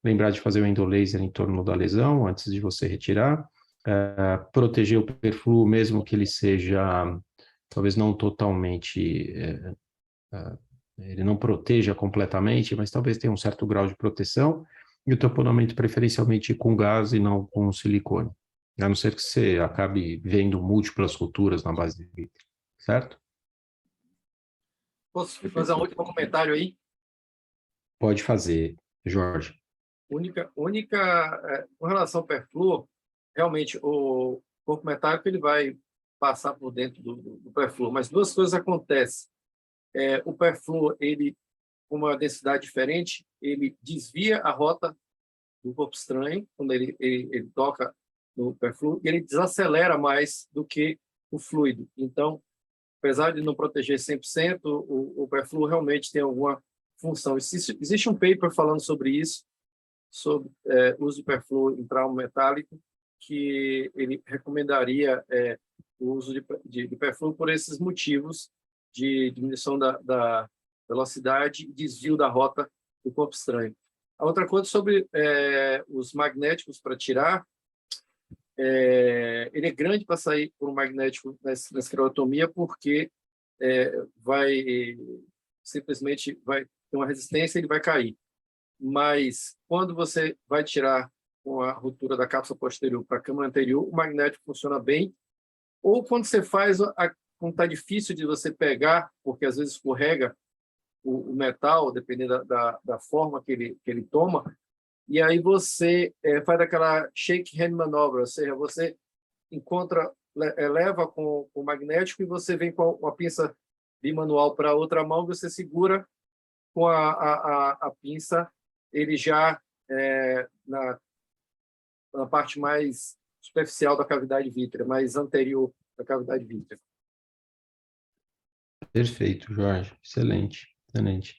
Lembrar de fazer o endolaser em torno da lesão, antes de você retirar. Proteger o perfluo, mesmo que ele seja, talvez não totalmente, ele não proteja completamente, mas talvez tenha um certo grau de proteção. E o tamponamento preferencialmente com gás e não com silicone. A não ser que você acabe vendo múltiplas culturas na base de vítreo, certo? Posso fazer um último comentário aí? Pode fazer, Jorge. Com relação ao perfluor, realmente o corpo metálico ele vai passar por dentro do perfluor, mas duas coisas acontecem. O perfluor, ele, com uma densidade diferente, ele desvia a rota do corpo estranho, quando ele toca no perfluor, e ele desacelera mais do que o fluido. Então, apesar de não proteger 100%, o perfluor realmente tem alguma função. Existe um paper falando sobre isso, sobre o uso de perfluor em trauma metálico, que ele recomendaria o uso de perfluor por esses motivos de diminuição da velocidade e desvio da rota do corpo estranho. A outra coisa sobre os magnéticos para tirar, ele é grande para sair por um magnético na esclerotomia, porque simplesmente vai ter uma resistência e ele vai cair. Mas quando você vai tirar com a ruptura da cápsula posterior para a câmara anterior, o magnético funciona bem. Ou quando você faz, quando está difícil de você pegar, porque às vezes escorrega o metal, dependendo da forma que ele toma, e aí você faz aquela shake hand manobra, ou seja, você leva com o magnético e você vem com a pinça bimanual para a outra mão, você segura com a pinça, ele já na parte mais superficial da cavidade vítrea, mais anterior da cavidade vítrea. Perfeito, Jorge. Excelente, excelente.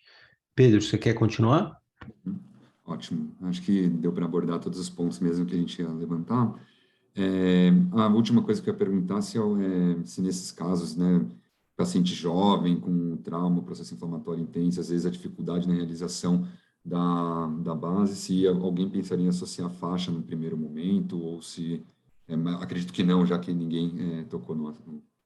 Pedro, você quer continuar? Ótimo. Acho que deu para abordar todos os pontos mesmo que a gente ia levantar. A última coisa que eu ia perguntar se nesses casos, né, paciente jovem com trauma, processo inflamatório intenso, às vezes a dificuldade na realização da base, se alguém pensaria em associar faixa no primeiro momento, ou se... acredito que não, já que ninguém tocou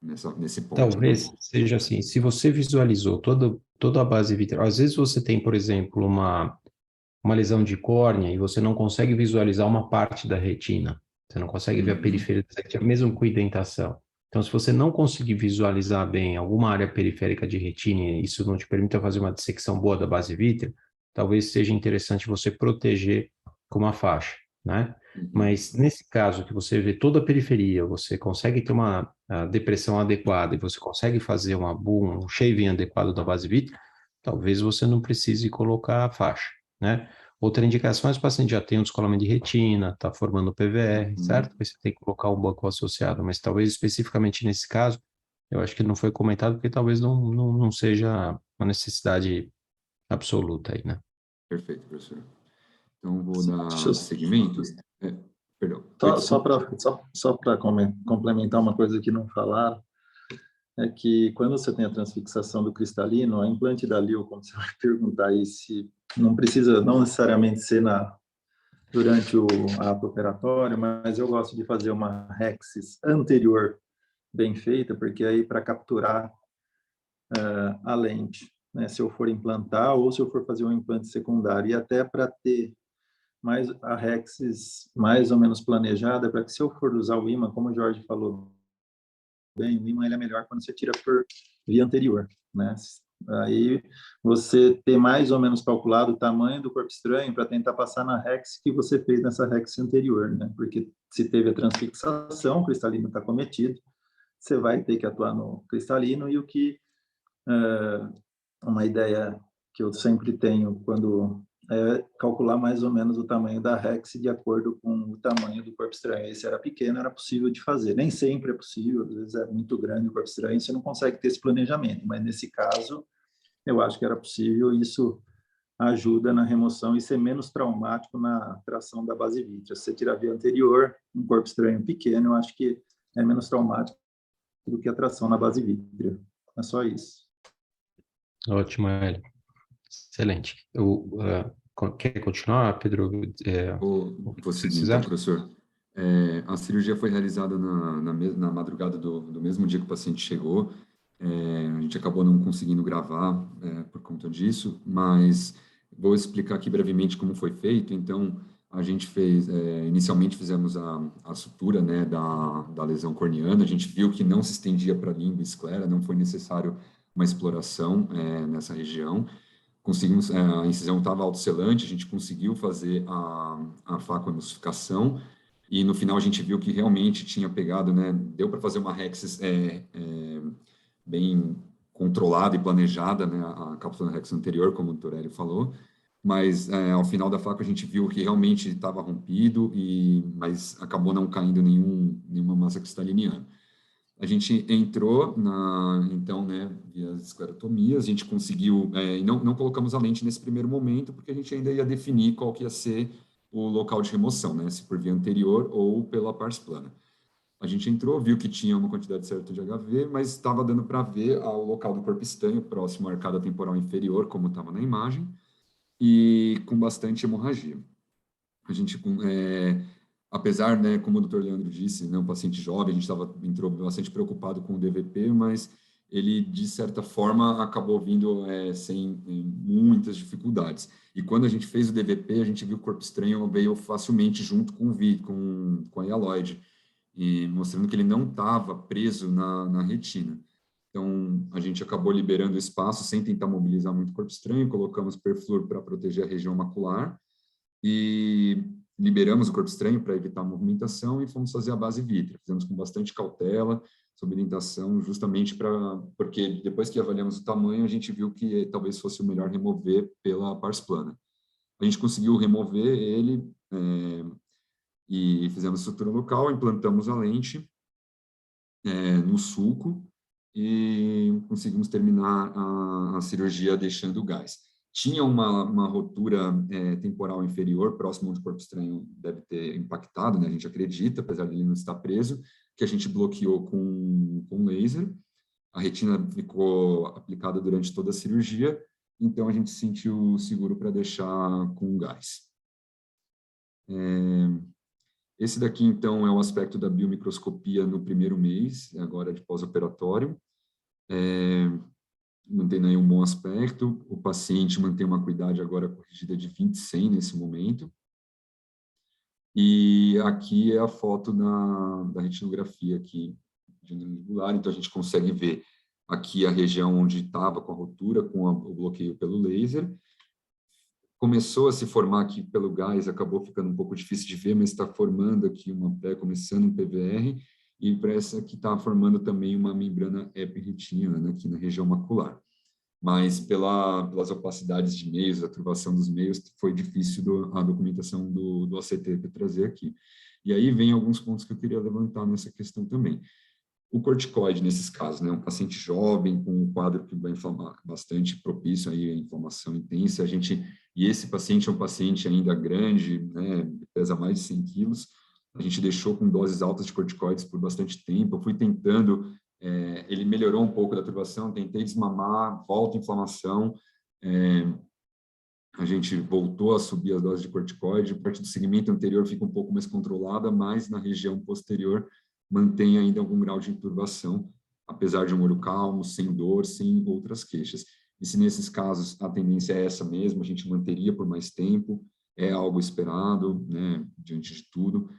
nesse ponto. Talvez seja assim, se você visualizou toda a base vitreal, às vezes você tem, por exemplo, uma lesão de córnea e você não consegue visualizar uma parte da retina, você não consegue ver a periferia da retina, mesmo com indentação. Então, se você não conseguir visualizar bem alguma área periférica de retina e isso não te permita fazer uma dissecção boa da base vítrea, talvez seja interessante você proteger com uma faixa, né? Mas nesse caso que você vê toda a periferia, você consegue ter uma depressão adequada e você consegue fazer um shaving adequado da base vítrea, talvez você não precise colocar a faixa, né? Outra indicação é se o paciente já tem um descolamento de retina, está formando PVR, certo? Aí você tem que colocar um banco associado, mas talvez especificamente nesse caso, eu acho que não foi comentado porque talvez não seja uma necessidade absoluta aí, né? Perfeito, professor. Então, vou dar seguimento. Perdão. Só para complementar uma coisa que não falaram, é que quando você tem a transfixação do cristalino, a implante da LIO, como você vai perguntar aí, se não precisa não necessariamente ser durante o ato operatório, mas eu gosto de fazer uma rexis anterior bem feita, porque aí para capturar a lente, né, se eu for implantar ou se eu for fazer um implante secundário, e até para ter mais a rexis mais ou menos planejada, para que se eu for usar o ímã, como o Jorge falou bem, o ímã ele é melhor quando você tira por via anterior, né? Aí você ter mais ou menos calculado o tamanho do corpo estranho para tentar passar na rex que você fez nessa rex anterior, né? Porque se teve a transfixação, o cristalino está cometido, você vai ter que atuar no cristalino, e o que uma ideia que eu sempre tenho quando calcular mais ou menos o tamanho da rex de acordo com o tamanho do corpo estranho. Se era pequeno, era possível de fazer. Nem sempre é possível, às vezes é muito grande o corpo estranho, você não consegue ter esse planejamento, mas nesse caso, eu acho que era possível, e isso ajuda na remoção e ser menos traumático na tração da base vítrea. Se você tirar a via anterior, um corpo estranho pequeno, eu acho que é menos traumático do que a tração na base vítrea. É só isso. Ótimo, Hélio. Excelente. Quer continuar, Pedro? Vou seguir, então, professor. A cirurgia foi realizada na madrugada do mesmo dia que o paciente chegou. A gente acabou não conseguindo gravar por conta disso, mas vou explicar aqui brevemente como foi feito. Então, a gente fez, inicialmente fizemos a sutura, né, da lesão corneana, a gente viu que não se estendia para a língua e esclera, não foi necessário uma exploração nessa região. Conseguimos, a incisão estava autocelante, a gente conseguiu fazer a facoemulsificação, e no final a gente viu que realmente tinha pegado, né, deu para fazer uma rexis bem controlada e planejada, né, a cápsula rexis anterior, como o Dr. Hélio falou, mas ao final da faca a gente viu que realmente estava rompido, mas acabou não caindo nenhuma massa cristaliniana. A gente entrou então, né, via esclerotomia, a gente conseguiu, não colocamos a lente nesse primeiro momento, porque a gente ainda ia definir qual que ia ser o local de remoção, né, se por via anterior ou pela pars plana. A gente entrou, viu que tinha uma quantidade certa de HV, mas estava dando para ver o local do corpo estranho, próximo à arcada temporal inferior, como estava na imagem, e com bastante hemorragia. A gente, apesar, né, como o Dr. Leandro disse, né, um paciente jovem, a gente entrou bastante preocupado com o DVP, mas ele, de certa forma, acabou vindo sem muitas dificuldades. E quando a gente fez o DVP, a gente viu que o corpo estranho veio facilmente junto com a hialoide, e mostrando que ele não estava preso na retina. Então, a gente acabou liberando o espaço sem tentar mobilizar muito o corpo estranho, colocamos perflúor para proteger a região macular e liberamos o corpo estranho para evitar a movimentação e fomos fazer a base vítrea. Fizemos com bastante cautela, sob orientação, justamente porque depois que avaliamos o tamanho, a gente viu que talvez fosse o melhor remover pela pars plana. A gente conseguiu remover ele e fizemos sutura local, implantamos a lente no sulco, e conseguimos terminar a cirurgia deixando o gás. Tinha uma rotura temporal inferior, próximo onde o corpo estranho deve ter impactado, né? A gente acredita, apesar de ele não estar preso, que a gente bloqueou com laser. A retina ficou aplicada durante toda a cirurgia, então a gente se sentiu seguro para deixar com gás. Esse daqui, então, é o aspecto da biomicroscopia no primeiro mês, agora de pós-operatório. Não tem nenhum bom aspecto. O paciente mantém uma acuidade agora corrigida de 20/100 nesse momento. E aqui é a foto da retinografia aqui, de angular. Então, a gente consegue ver aqui a região onde estava com a rotura, com o bloqueio pelo laser. Começou a se formar aqui pelo gás, acabou ficando um pouco difícil de ver, mas está formando aqui começando um PVR, e parece que está formando também uma membrana epirretiniana aqui na região macular. Mas pelas opacidades de meios, a turvação dos meios, foi difícil a documentação do ACT para trazer aqui. E aí vem alguns pontos que eu queria levantar nessa questão também. O corticoide, nesses casos, né, um paciente jovem com um quadro que vai inflamar bastante, propício aí a inflamação intensa, e esse paciente é um paciente ainda grande, né, pesa mais de 100 quilos, a gente deixou com doses altas de corticoides por bastante tempo, eu fui tentando, ele melhorou um pouco da turbação, tentei desmamar, volta a inflamação, a gente voltou a subir as doses de corticoide, a partir do segmento anterior fica um pouco mais controlada, mas na região posterior mantém ainda algum grau de turbação, apesar de um olho calmo, sem dor, sem outras queixas. E se nesses casos a tendência é essa mesmo, a gente manteria por mais tempo, é algo esperado, né, diante de tudo.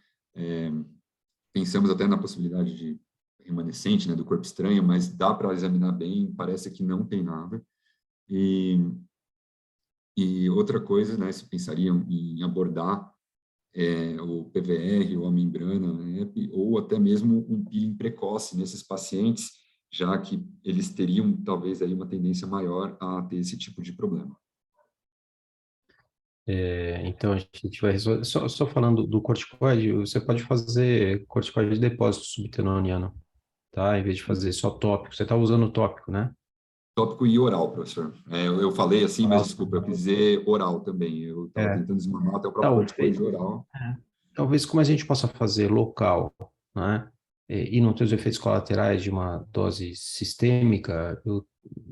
Pensamos até na possibilidade de remanescente, né, do corpo estranho, mas dá para examinar bem, parece que não tem nada. E outra coisa, né, se pensariam em abordar o PVR ou a membrana, né, ou até mesmo um peeling precoce nesses pacientes, já que eles teriam talvez aí uma tendência maior a ter esse tipo de problema. Então, a gente vai resolver. Só falando do corticoide, você pode fazer corticoide de depósito subtenoniano, tá? Em vez de fazer só tópico. Você está usando o tópico, né? Tópico e oral, professor. Eu falei assim, mas desculpa, eu quis dizer oral também. Eu estava tentando desmamar até o próprio corticoide oral. Talvez como a gente possa fazer local, né? E não ter os efeitos colaterais de uma dose sistêmica,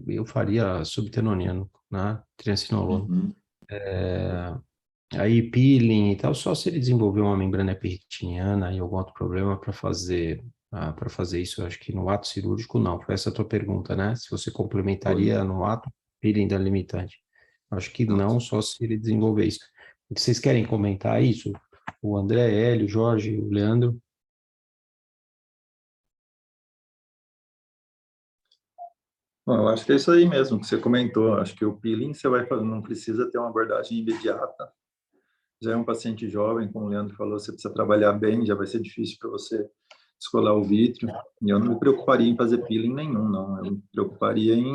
eu faria subtenoniano, né? Triancinolona. Aí peeling e tal, só se ele desenvolver uma membrana epirretiniana e algum outro problema para fazer isso, eu acho que no ato cirúrgico não. Foi essa a tua pergunta, né? Se você complementaria no ato peeling da limitante. Acho que não, só se ele desenvolver isso. Vocês querem comentar isso? O André, Hélio, Jorge, o Leandro? Bom, eu acho que é isso aí mesmo que você comentou. Acho que o peeling você vai fazer, não precisa ter uma abordagem imediata. Já é um paciente jovem, como o Leandro falou, você precisa trabalhar bem, já vai ser difícil para você descolar o vítreo. E eu não me preocuparia em fazer peeling nenhum, não. Eu me preocuparia em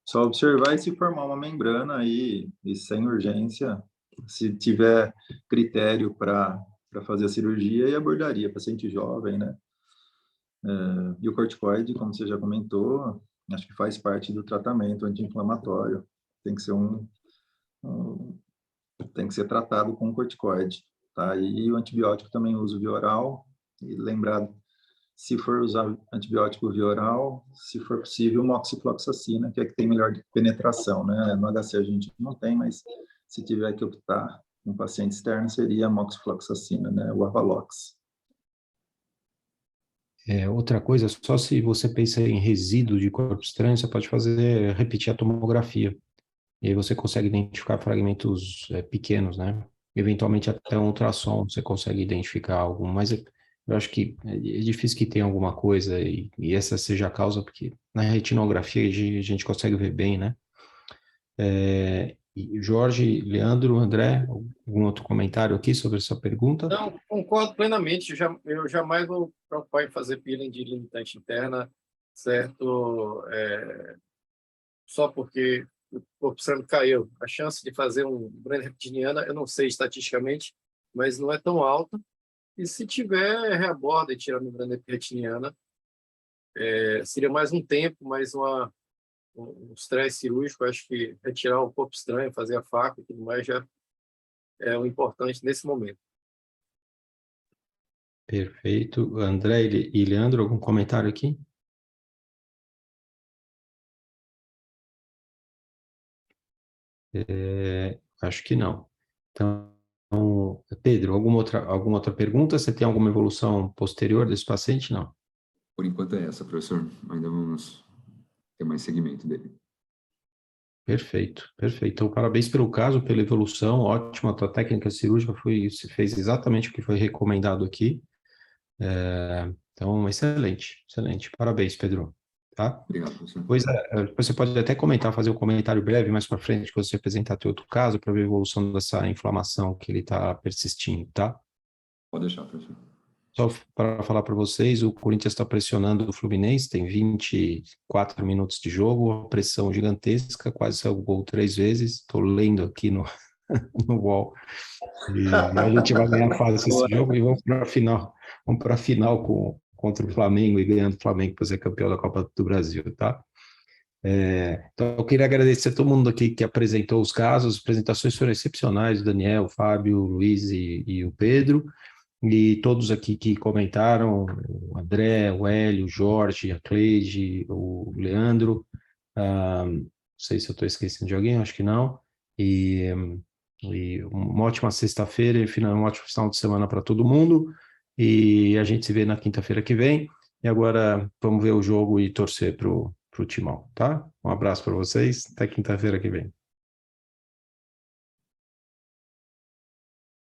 só observar e se formar uma membrana e sem urgência, se tiver critério para fazer a cirurgia, e abordaria paciente jovem, né? E o corticoide, como você já comentou, acho que faz parte do tratamento anti-inflamatório. Tem que ser tem que ser tratado com corticoide, tá? E o antibiótico também uso via oral. E lembrar, se for usar antibiótico via oral, se for possível, moxifloxacina, que é que tem melhor penetração, né? No HC a gente não tem, mas se tiver que optar um paciente externo, seria a moxifloxacina, né? O Avalox. Outra coisa, só se você pensa em resíduo de corpo estranho, você pode repetir a tomografia. E aí você consegue identificar fragmentos pequenos, né? Eventualmente até um ultrassom você consegue identificar algum, mas eu acho que é difícil que tenha alguma coisa e essa seja a causa, porque na retinografia a gente consegue ver bem, né? E Jorge, Leandro, André, algum outro comentário aqui sobre essa pergunta? Não, concordo plenamente. Eu jamais vou preocupar em fazer peeling de limitante interna, certo? Só porque o corpo estranho caiu. A chance de fazer um membrana reptiliana, eu não sei estatisticamente, mas não é tão alta. E se tiver, reaborda e tira a membrana reptiliana. Seria mais um tempo, mais um estresse cirúrgico. Acho que retirar o corpo estranho, fazer a faca e tudo mais já é o importante nesse momento. Perfeito. André e Leandro, algum comentário aqui? Acho que não. Então, Pedro, alguma outra pergunta? Você tem alguma evolução posterior desse paciente? Não. Por enquanto é essa, professor. Ainda vamos ter mais segmento dele. Perfeito, perfeito. Então, parabéns pelo caso, pela evolução, ótima. A tua técnica cirúrgica se fez exatamente o que foi recomendado aqui. Então, excelente, excelente. Parabéns, Pedro. Tá? Obrigado, professor. Depois você pode até comentar, fazer um comentário breve mais para frente, quando você apresentar teu outro caso, para ver a evolução dessa inflamação que ele está persistindo, tá? Pode deixar, professor. Só para falar para vocês, o Corinthians está pressionando o Fluminense, tem 24 minutos de jogo, pressão gigantesca, quase saiu o gol 3 vezes. Estou lendo aqui no UOL. E a gente vai ganhar fácil esse jogo e vamos para a final. Vamos para a final contra o Flamengo e ganhando o Flamengo para ser campeão da Copa do Brasil, tá? Então, eu queria agradecer a todo mundo aqui que apresentou os casos. As apresentações foram excepcionais, o Daniel, o Fábio, o Luiz e o Pedro. E todos aqui que comentaram, o André, o Hélio, o Jorge, a Cleide, o Leandro, não sei se eu estou esquecendo de alguém, acho que não. E uma ótima sexta-feira e um ótimo final de semana para todo mundo. E a gente se vê na quinta-feira que vem. E agora vamos ver o jogo e torcer para o Timão, tá? Um abraço para vocês, até quinta-feira que vem.